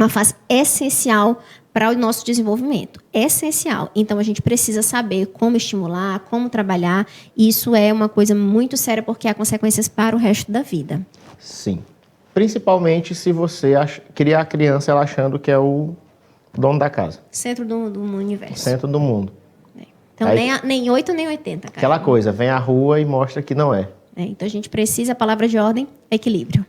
fase essencial para o nosso desenvolvimento. Essencial. Então, a gente precisa saber como estimular, como trabalhar. E isso é uma coisa muito séria, porque há consequências para o resto da vida. Sim. Principalmente se você criar a criança ela achando que é o dono da casa. Centro do universo. Centro do mundo. Então, aí, nem 8 nem 80. Cara. Aquela coisa, vem à rua e mostra que não é. Então, a gente precisa, a palavra de ordem, equilíbrio.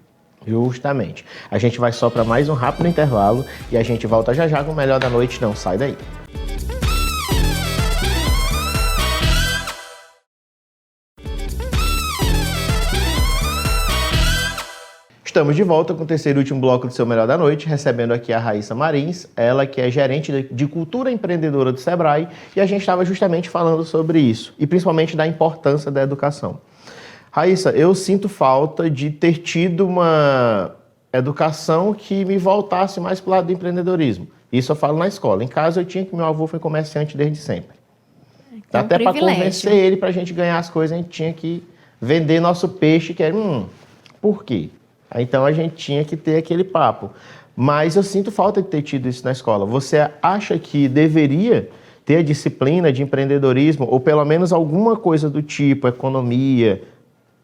Justamente. A gente vai só para mais um rápido intervalo e a gente volta já já com o Melhor da Noite. Não sai daí. Estamos de volta com o terceiro e último bloco do seu Melhor da Noite, recebendo aqui a Raíssa Marins, ela que é gerente de cultura empreendedora do Sebrae, e a gente estava justamente falando sobre isso, e principalmente da importância da educação. Raíssa, eu sinto falta de ter tido uma educação que me voltasse mais para o lado do empreendedorismo. Isso eu falo na escola. Em casa eu tinha que meu avô foi comerciante desde sempre. Até para convencer ele para a gente ganhar as coisas, a gente tinha que vender nosso peixe, que era, por quê? Então a gente tinha que ter aquele papo. Mas eu sinto falta de ter tido isso na escola. Você acha que deveria ter a disciplina de empreendedorismo, ou pelo menos alguma coisa do tipo, economia,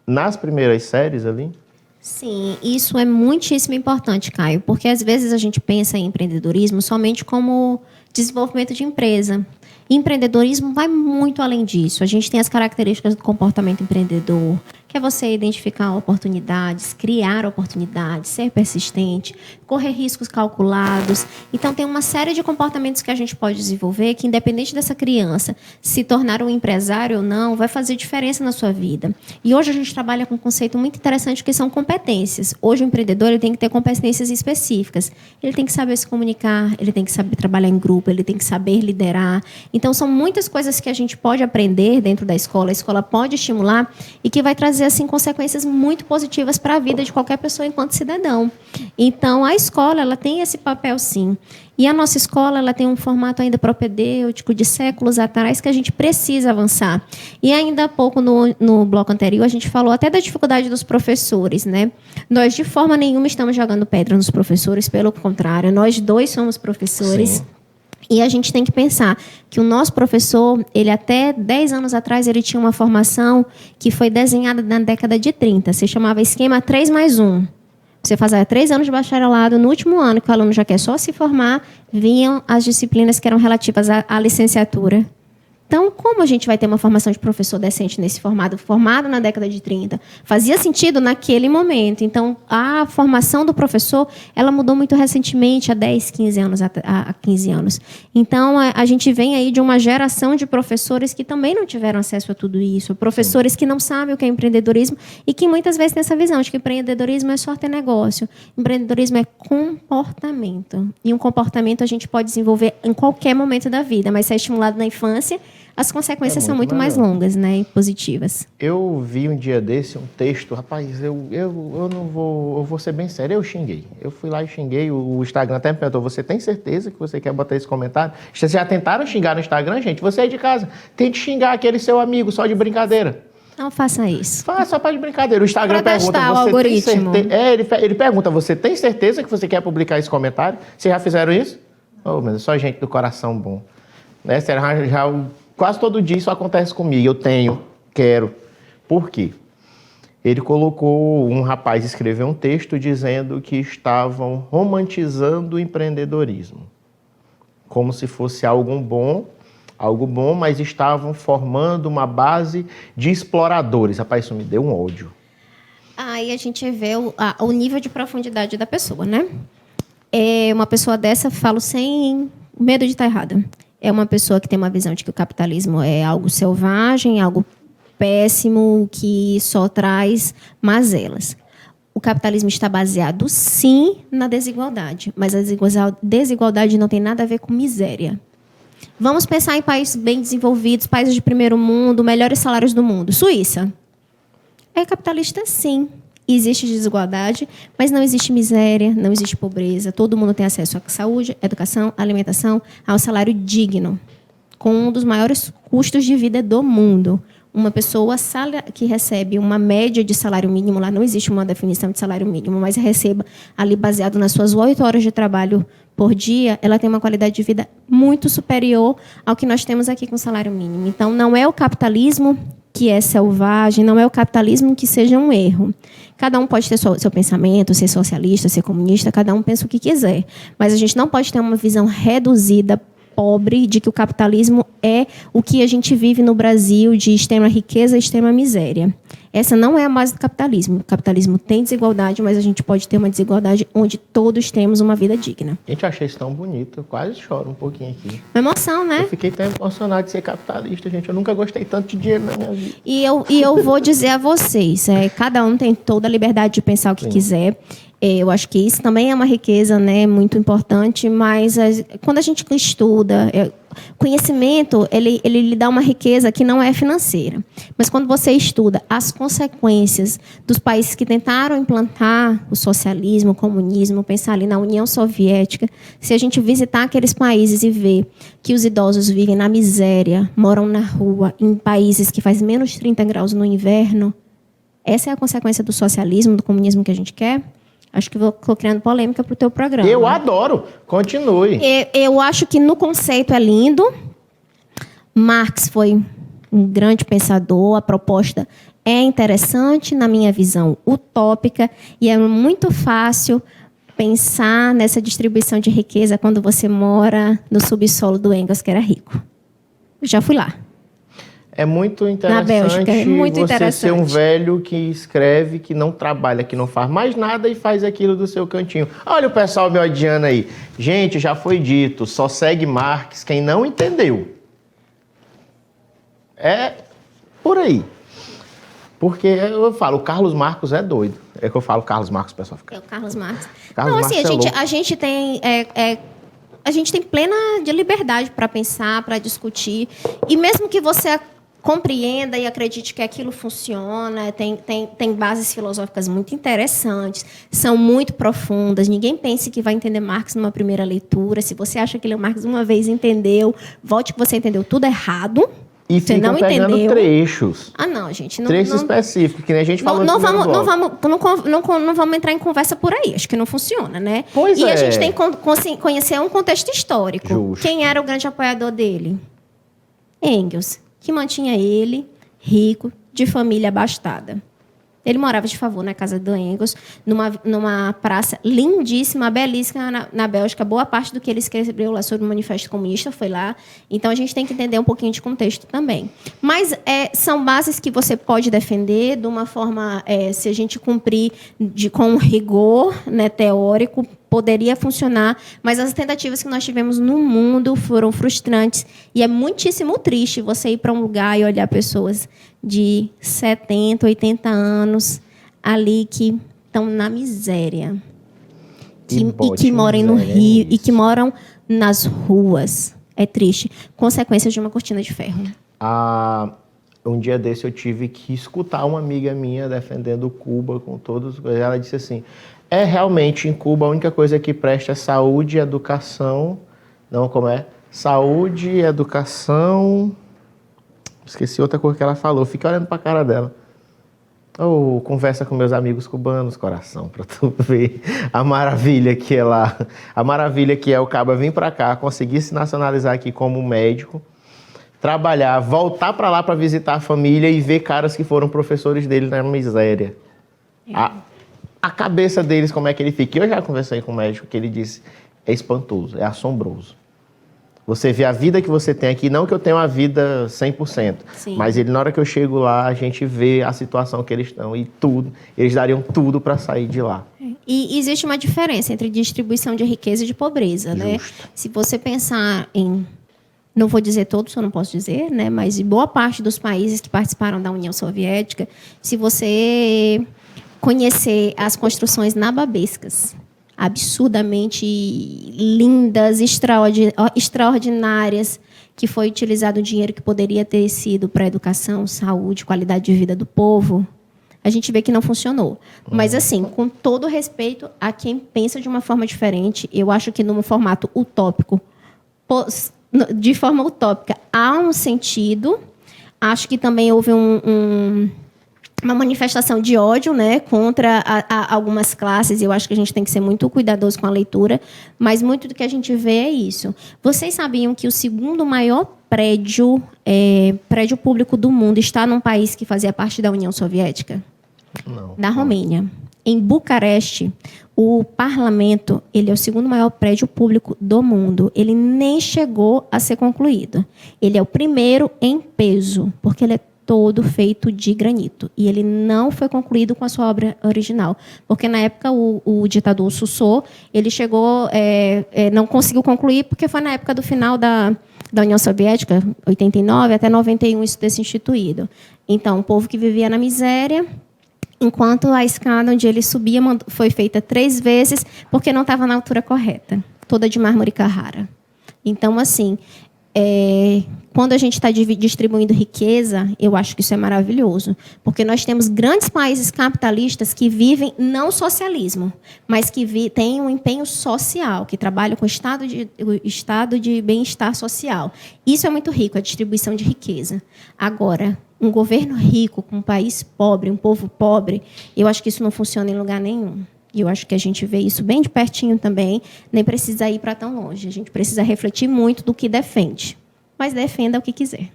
nas primeiras séries ali? Sim, isso é muitíssimo importante, Caio, porque às vezes a gente pensa em empreendedorismo somente como desenvolvimento de empresa. E empreendedorismo vai muito além disso. A gente tem as características do comportamento empreendedor, que é você identificar oportunidades, criar oportunidades, ser persistente, correr riscos calculados. Então, tem uma série de comportamentos que a gente pode desenvolver que, independente dessa criança se tornar um empresário ou não, vai fazer diferença na sua vida. E hoje a gente trabalha com um conceito muito interessante que são competências. Hoje o empreendedor ele tem que ter competências específicas. Ele tem que saber se comunicar, ele tem que saber trabalhar em grupo, ele tem que saber liderar. Então, são muitas coisas que a gente pode aprender dentro da escola, a escola pode estimular e que vai trazer assim, consequências muito positivas para a vida de qualquer pessoa enquanto cidadão. Então, a escola ela tem esse papel, sim. E a nossa escola ela tem um formato ainda propedêutico de séculos atrás que a gente precisa avançar. E ainda há pouco, no bloco anterior, a gente falou até da dificuldade dos professores, né? Nós, de forma nenhuma, estamos jogando pedra nos professores, pelo contrário, nós dois somos professores. Sim. E a gente tem que pensar que o nosso professor, ele até 10 anos atrás, ele tinha uma formação que foi desenhada na década de 30. Se chamava esquema 3+1. Você fazia 3 anos de bacharelado, no último ano, que o aluno já quer só se formar, vinham as disciplinas que eram relativas à licenciatura. Então, como a gente vai ter uma formação de professor decente nesse formato, formado na década de 30? Fazia sentido naquele momento. Então, a formação do professor, ela mudou muito recentemente, há 10, 15 anos, há 15 anos. Então, a gente vem aí de uma geração de professores que também não tiveram acesso a tudo isso, professores Sim. que não sabem o que é empreendedorismo e que muitas vezes têm essa visão de que empreendedorismo é só ter negócio. Empreendedorismo é comportamento. E um comportamento a gente pode desenvolver em qualquer momento da vida, mas se é estimulado na infância, as consequências são muito mais longas, né, e positivas. Eu vi um dia desse um texto, rapaz, eu não vou, eu vou ser bem sério, eu xinguei. Eu fui lá e xinguei, o Instagram até me perguntou, você tem certeza que você quer botar esse comentário? Vocês já tentaram xingar no Instagram, gente? Você aí de casa, tente xingar aquele seu amigo só de brincadeira. Não faça isso. Faça só para de brincadeira. O Instagram pra pergunta, testar você o algoritmo. tem certeza? Ele pergunta, você tem certeza que você quer publicar esse comentário? Vocês já fizeram isso? Oh, mas é só gente do coração bom. Né? Quase todo dia isso acontece comigo. Eu quero. Por quê? Ele colocou, um rapaz escreveu um texto dizendo que estavam romantizando o empreendedorismo. Como se fosse algo bom, mas estavam formando uma base de exploradores. Rapaz, isso me deu um ódio. Aí a gente vê o nível de profundidade da pessoa, né? Uma pessoa dessa, falo sem medo de estar errada. É uma pessoa que tem uma visão de que o capitalismo é algo selvagem, algo péssimo, que só traz mazelas. O capitalismo está baseado, sim, na desigualdade, mas a desigualdade não tem nada a ver com miséria. Vamos pensar em países bem desenvolvidos, países de primeiro mundo, melhores salários do mundo. Suíça. É capitalista, sim. Existe desigualdade, mas não existe miséria, não existe pobreza. Todo mundo tem acesso à saúde, educação, alimentação, ao salário digno, com um dos maiores custos de vida do mundo. Uma pessoa que recebe uma média de salário mínimo, lá não existe uma definição de salário mínimo, mas receba ali baseado nas suas 8 horas de trabalho por dia, ela tem uma qualidade de vida muito superior ao que nós temos aqui com o salário mínimo. Então, não é o capitalismo que é selvagem, não é o capitalismo que seja um erro. Cada um pode ter seu pensamento, ser socialista, ser comunista, cada um pensa o que quiser. Mas a gente não pode ter uma visão reduzida, pobre, de que o capitalismo é o que a gente vive no Brasil, de extrema riqueza e extrema miséria. Essa não é a base do capitalismo. O capitalismo tem desigualdade, mas a gente pode ter uma desigualdade onde todos temos uma vida digna. Gente, eu achei isso tão bonito. Eu quase choro um pouquinho aqui. Uma emoção, né? Eu fiquei tão emocionado de ser capitalista, gente. Eu nunca gostei tanto de dinheiro na minha vida. E eu vou dizer a vocês, cada um tem toda a liberdade de pensar o que quiser. Eu acho que isso também é uma riqueza, né, muito importante, mas quando a gente estuda, conhecimento, ele lhe dá uma riqueza que não é financeira. Mas quando você estuda as consequências dos países que tentaram implantar o socialismo, o comunismo, pensar ali na União Soviética, se a gente visitar aqueles países e ver que os idosos vivem na miséria, moram na rua, em países que faz menos de 30 graus no inverno, essa é a consequência do socialismo, do comunismo que a gente quer? Acho que estou criando polêmica para o teu programa. Eu adoro. Continue. Eu acho que no conceito é lindo. Marx foi um grande pensador. A proposta é interessante, na minha visão, utópica. E é muito fácil pensar nessa distribuição de riqueza quando você mora no subsolo do Engels, que era rico. Eu já fui lá. É muito interessante Na Bélgica, é muito você interessante. ser um velho que escreve, que não trabalha, que não faz mais nada e faz aquilo do seu cantinho. Olha o pessoal me odiando aí. Gente, já foi dito, só segue Marx quem não entendeu. É por aí. Porque eu falo, o Carlos Marcos é doido. É que eu falo Carlos Marcos, o pessoal fica... É o Carlos Marx. Carlos Não, Marx assim, é a gente tem... a gente tem plena de liberdade para pensar, para discutir. E mesmo que você compreenda e acredite que aquilo funciona, tem bases filosóficas muito interessantes, são muito profundas. Ninguém pense que vai entender Marx numa primeira leitura. Se você acha que leu Marx uma vez e entendeu, volte que você entendeu tudo errado. E você ficam não pegando entendeu. Trechos. Ah, não, gente. Trechos específicos, que nem a gente falou no primeiro bloco. Não vamos entrar em conversa por aí. Acho que não funciona, né? Pois e é. a gente tem que conhecer um contexto histórico. Justo. Quem era o grande apoiador dele? Engels, que mantinha ele rico, de família abastada. Ele morava de favor na casa do Engels, numa praça lindíssima, belíssima na Bélgica. Boa parte do que ele escreveu lá sobre o Manifesto Comunista foi lá. Então, a gente tem que entender um pouquinho de contexto também. Mas são bases que você pode defender de uma forma, se a gente cumprir com rigor, né, teórico, poderia funcionar, mas as tentativas que nós tivemos no mundo foram frustrantes. E é muitíssimo triste você ir para um lugar e olhar pessoas de 70, 80 anos ali que estão na miséria. E que moram no Rio, e que moram nas ruas. É triste. Consequências de uma cortina de ferro. Um dia desse eu tive que escutar uma amiga minha defendendo Cuba com todos. Ela disse assim, realmente em Cuba a única coisa que presta é saúde e educação. Não, como é? Saúde, educação... Esqueci outra coisa que ela falou. Fiquei olhando pra cara dela. Conversa com meus amigos cubanos, coração, pra tu ver a maravilha que é lá. A maravilha que é o caba vir pra cá, conseguir se nacionalizar aqui como médico, trabalhar, voltar pra lá pra visitar a família e ver caras que foram professores dele na miséria. A cabeça deles, como é que ele fica? Eu já conversei com um médico que ele disse, é espantoso, é assombroso. Você vê a vida que você tem aqui, não que eu tenha uma vida 100%, sim, mas na hora que eu chego lá, a gente vê a situação que eles estão e tudo, eles dariam tudo para sair de lá. E existe uma diferença entre distribuição de riqueza e de pobreza, né? Se você pensar em, não vou dizer todos, eu não posso dizer, né? Mas em boa parte dos países que participaram da União Soviética, se você conhecer as construções nababescas, absurdamente lindas, extraordinárias, que foi utilizado o dinheiro que poderia ter sido para educação, saúde, qualidade de vida do povo, a gente vê que não funcionou. Mas, assim, com todo respeito a quem pensa de uma forma diferente, eu acho que num formato utópico, de forma utópica, há um sentido. Acho que também houve uma manifestação de ódio, né, contra algumas classes. Eu acho que a gente tem que ser muito cuidadoso com a leitura, mas muito do que a gente vê é isso. Vocês sabiam que o segundo maior prédio público do mundo está num país que fazia parte da União Soviética? Não. Da Romênia. Em Bucareste, o parlamento, ele é o segundo maior prédio público do mundo. Ele nem chegou a ser concluído. Ele é o primeiro em peso, porque ele é todo feito de granito. E ele não foi concluído com a sua obra original. Porque, na época, o ditador Sussô, ele chegou... não conseguiu concluir, porque foi na época do final da União Soviética, 89, até 91, isso ter se instituído. Então, o povo que vivia na miséria, enquanto a escada onde ele subia foi feita 3 vezes, porque não estava na altura correta. Toda de mármore Carrara. Então, assim... quando a gente está distribuindo riqueza, eu acho que isso é maravilhoso. Porque nós temos grandes países capitalistas que vivem não socialismo, mas que têm um empenho social, que trabalham com o estado de bem-estar social. Isso é muito rico, a distribuição de riqueza. Agora, um governo rico com um país pobre, um povo pobre, eu acho que isso não funciona em lugar nenhum. E eu acho que a gente vê isso bem de pertinho também, nem precisa ir para tão longe. A gente precisa refletir muito do que defende, mas defenda o que quiser.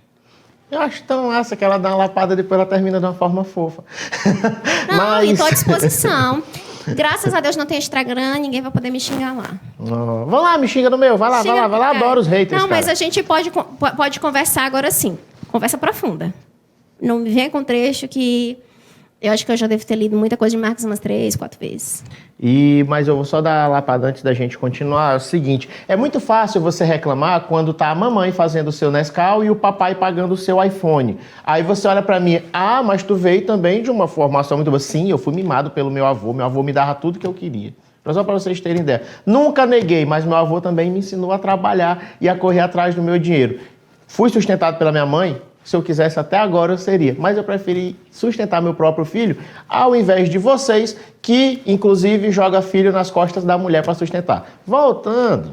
Eu acho tão massa que ela dá uma lapada e depois ela termina de uma forma fofa. Não, e estou à disposição. Graças a Deus não tem Instagram, ninguém vai poder me xingar lá. Oh, vão lá, me xinga no meu, vai lá, adoro os haters, Não, mas cara. a gente pode conversar agora sim. Conversa profunda. Não me venha com trecho que eu acho que eu já devo ter lido muita coisa de Marx umas 3, 4 vezes. Mas eu vou só dar a lapada antes da gente continuar. É o seguinte, é muito fácil você reclamar quando tá a mamãe fazendo o seu Nescau e o papai pagando o seu iPhone. Aí você olha pra mim, mas tu veio também de uma formação muito boa. Sim, eu fui mimado pelo meu avô me dava tudo que eu queria. Só para vocês terem ideia. Nunca neguei, mas meu avô também me ensinou a trabalhar e a correr atrás do meu dinheiro. Fui sustentado pela minha mãe. Se eu quisesse até agora eu seria, mas eu preferi sustentar meu próprio filho ao invés de vocês que, inclusive, joga filho nas costas da mulher para sustentar. Voltando.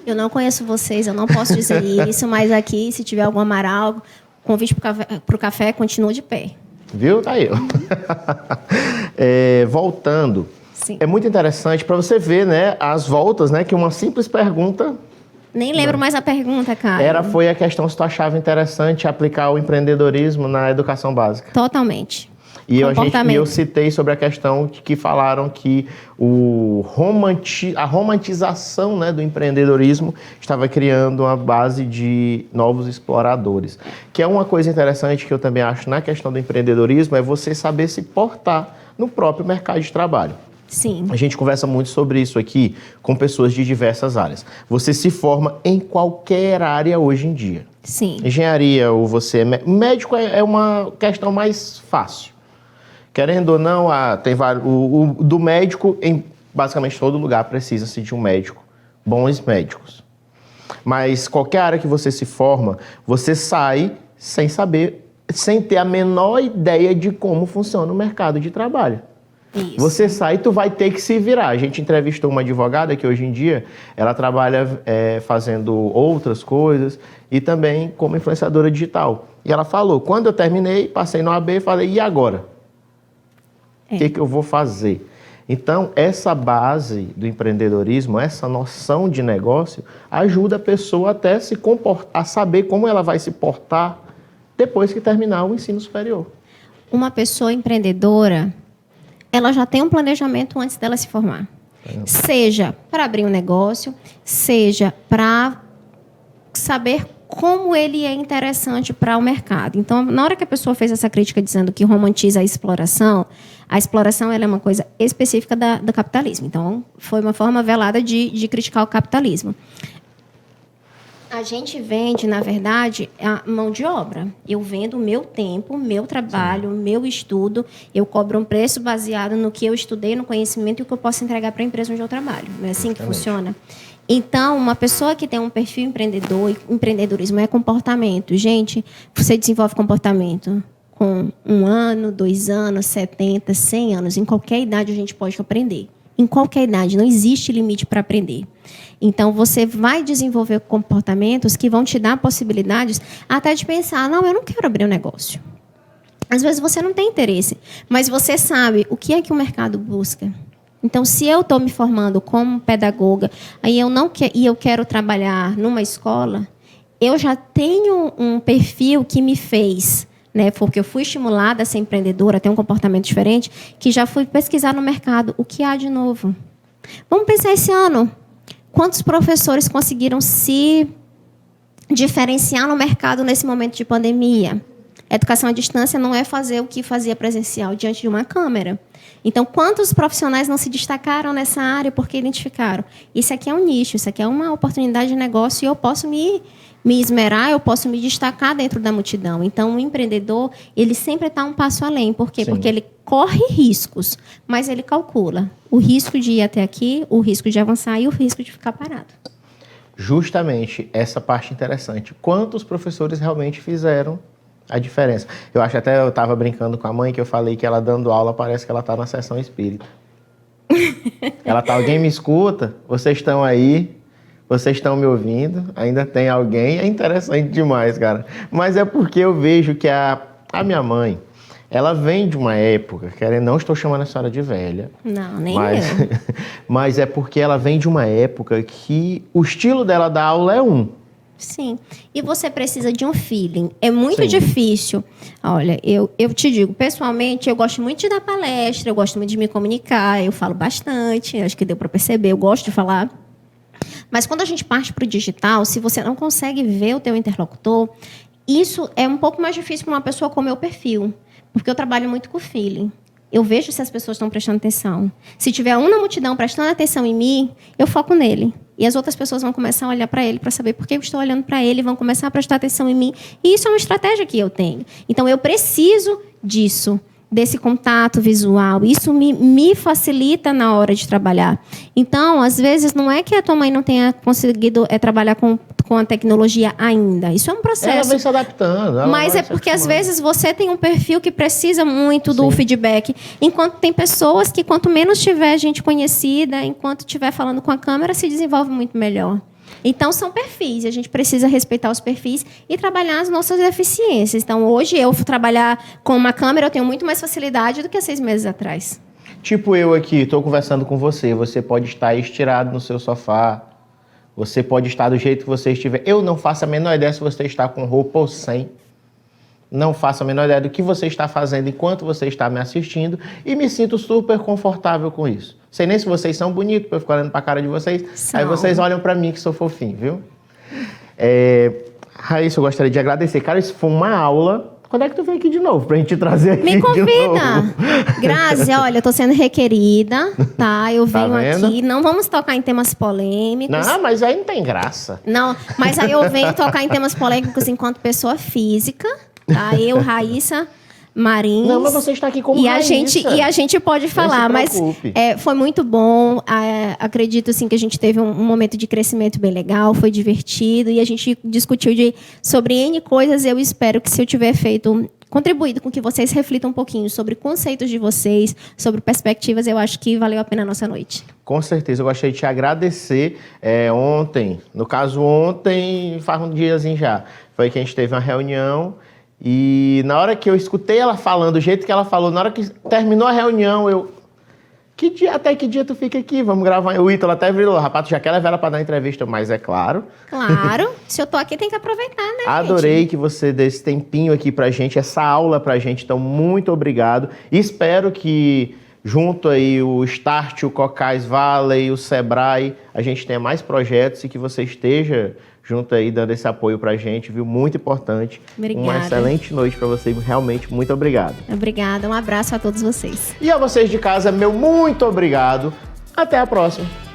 Eu não conheço vocês, eu não posso dizer isso, mas aqui, se tiver algum Amaral, convite para o café, continua de pé. Viu? Tá aí. Voltando. Sim. É muito interessante para você ver, né, as voltas, né, que uma simples pergunta... Nem lembro mais a pergunta, cara. Foi a questão se tu achava interessante aplicar o empreendedorismo na educação básica. Totalmente. E eu citei sobre a questão de que falaram que a romantização, né, do empreendedorismo estava criando uma base de novos exploradores. Que é uma coisa interessante que eu também acho na questão do empreendedorismo, é você saber se portar no próprio mercado de trabalho. Sim. A gente conversa muito sobre isso aqui com pessoas de diversas áreas. Você se forma em qualquer área hoje em dia. Sim. Engenharia, ou você é médico, é uma questão mais fácil. Querendo ou não, tem vários, do médico, em basicamente todo lugar precisa-se de um médico, bons médicos. Mas qualquer área que você se forma, você sai sem saber, sem ter a menor ideia de como funciona o mercado de trabalho. Isso. Você sai e tu vai ter que se virar. A gente entrevistou uma advogada que hoje em dia ela trabalha fazendo outras coisas e também como influenciadora digital. E ela falou, quando eu terminei, passei no AB, falei, e agora? O que eu vou fazer? Então, essa base do empreendedorismo, essa noção de negócio, ajuda a pessoa até se comportar, a saber como ela vai se portar depois que terminar o ensino superior. Uma pessoa empreendedora, ela já tem um planejamento antes dela se formar. Seja para abrir um negócio, seja para saber como ele é interessante para o mercado. Então, na hora que a pessoa fez essa crítica dizendo que romantiza a exploração ela é uma coisa específica do capitalismo. Então, foi uma forma velada de criticar o capitalismo. A gente vende, na verdade, a mão de obra. Eu vendo o meu tempo, meu trabalho, meu estudo. Eu cobro um preço baseado no que eu estudei, no conhecimento e o que eu posso entregar para a empresa onde eu trabalho. Não é assim que funciona? Então, uma pessoa que tem um perfil empreendedor, empreendedorismo é comportamento. Gente, você desenvolve comportamento com 1 ano, 2 anos, 70, 100 anos. Em qualquer idade a gente pode aprender. Em qualquer idade, não existe limite para aprender. Então, você vai desenvolver comportamentos que vão te dar possibilidades até de pensar, não, eu não quero abrir um negócio. Às vezes você não tem interesse, mas você sabe o que é que o mercado busca. Então, se eu estou me formando como pedagoga e eu quero trabalhar numa escola, eu já tenho um perfil que me fez, né, porque eu fui estimulada a ser empreendedora, a ter um comportamento diferente, que já fui pesquisar no mercado o que há de novo. Vamos pensar esse ano. Quantos professores conseguiram se diferenciar no mercado nesse momento de pandemia? Educação à distância não é fazer o que fazia presencial diante de uma câmera. Então, quantos profissionais não se destacaram nessa área porque identificaram? Isso aqui é um nicho, isso aqui é uma oportunidade de negócio e eu posso me esmerar, eu posso me destacar dentro da multidão. Então, o empreendedor, ele sempre está um passo além. Por quê? Sim. Porque ele corre riscos, mas ele calcula o risco de ir até aqui, o risco de avançar e o risco de ficar parado. Justamente essa parte interessante. Quantos professores realmente fizeram a diferença? Eu acho até, eu estava brincando com a mãe, que eu falei que ela dando aula parece que ela está na sessão espírita. Ela tá, alguém me escuta? Vocês estão aí? Vocês estão me ouvindo? Ainda tem alguém? É interessante demais, cara. Mas é porque eu vejo que a minha mãe, ela vem de uma época, não estou chamando a senhora de velha. Não, nem mas, eu. mas é porque ela vem de uma época que o estilo dela da aula é um. Sim. E você precisa de um feeling. É muito Sim. difícil. Olha, eu te digo, pessoalmente, eu gosto muito de dar palestra, eu gosto muito de me comunicar, eu falo bastante, acho que deu para perceber, eu gosto de falar. Mas quando a gente parte para o digital, se você não consegue ver o teu interlocutor, isso é um pouco mais difícil para uma pessoa com o meu perfil, porque eu trabalho muito com feeling. Eu vejo se as pessoas estão prestando atenção. Se tiver um na multidão prestando atenção em mim, eu foco nele. E as outras pessoas vão começar a olhar para ele para saber por que eu estou olhando para ele, vão começar a prestar atenção em mim. E isso é uma estratégia que eu tenho. Então, eu preciso disso, desse contato visual. Isso me facilita na hora de trabalhar. Então, às vezes, não é que a tua mãe não tenha conseguido trabalhar com a tecnologia ainda. Isso é um processo. Ela vem se adaptando. Mas é porque, às vezes, você tem um perfil que precisa muito do feedback. Enquanto tem pessoas que, quanto menos tiver gente conhecida, enquanto estiver falando com a câmera, se desenvolve muito melhor. Então, são perfis. A gente precisa respeitar os perfis e trabalhar as nossas deficiências. Então, hoje, eu trabalhar com uma câmera, eu tenho muito mais facilidade do que há 6 meses atrás. Tipo eu aqui, estou conversando com você. Você pode estar estirado no seu sofá. Você pode estar do jeito que você estiver. Eu não faço a menor ideia se você está com roupa ou sem. Não faço a menor ideia do que você está fazendo enquanto você está me assistindo. E me sinto super confortável com isso. Sei nem se vocês são bonitos, para eu ficar olhando para a cara de vocês. São. Aí vocês olham para mim que sou fofinho, viu? Raíssa, eu gostaria de agradecer. Cara, isso foi uma aula. Quando é que tu vem aqui de novo pra gente trazer aqui Me convida. de novo? Grazi, olha, eu tô sendo requerida, tá? Eu venho vendo? aqui. Não vamos tocar em temas polêmicos. Não, mas aí não tem graça. Não, mas aí eu venho tocar em temas polêmicos enquanto pessoa física, tá? Eu, Raíssa Marins. Não, mas você está aqui como e Raíssa. a gente pode falar, mas foi muito bom. Acredito assim que a gente teve um momento de crescimento bem legal, foi divertido e a gente discutiu sobre N coisas. Eu espero que se eu tiver contribuído com que vocês reflitam um pouquinho sobre conceitos de vocês, sobre perspectivas, eu acho que valeu a pena a nossa noite. Com certeza, eu gostaria de te agradecer. Ontem, faz um diazinho já, foi que a gente teve uma reunião. E na hora que eu escutei ela falando, do jeito que ela falou, na hora que terminou a reunião, até que dia tu fica aqui? Vamos gravar. O Ítalo até virou, rapaz, tu já quer levar ela para dar entrevista, mas é claro. Claro, se eu tô aqui tem que aproveitar, né, Adorei gente? que você dê esse tempinho aqui pra gente, essa aula pra gente, então muito obrigado. E espero que junto aí o Start, o Cocais Valley, o Sebrae, a gente tenha mais projetos e que você esteja junto aí, dando esse apoio pra gente, viu? Muito importante. Obrigada. Uma excelente noite pra você, realmente, muito obrigado. Obrigada, um abraço a todos vocês. E a vocês de casa, meu muito obrigado. Até a próxima.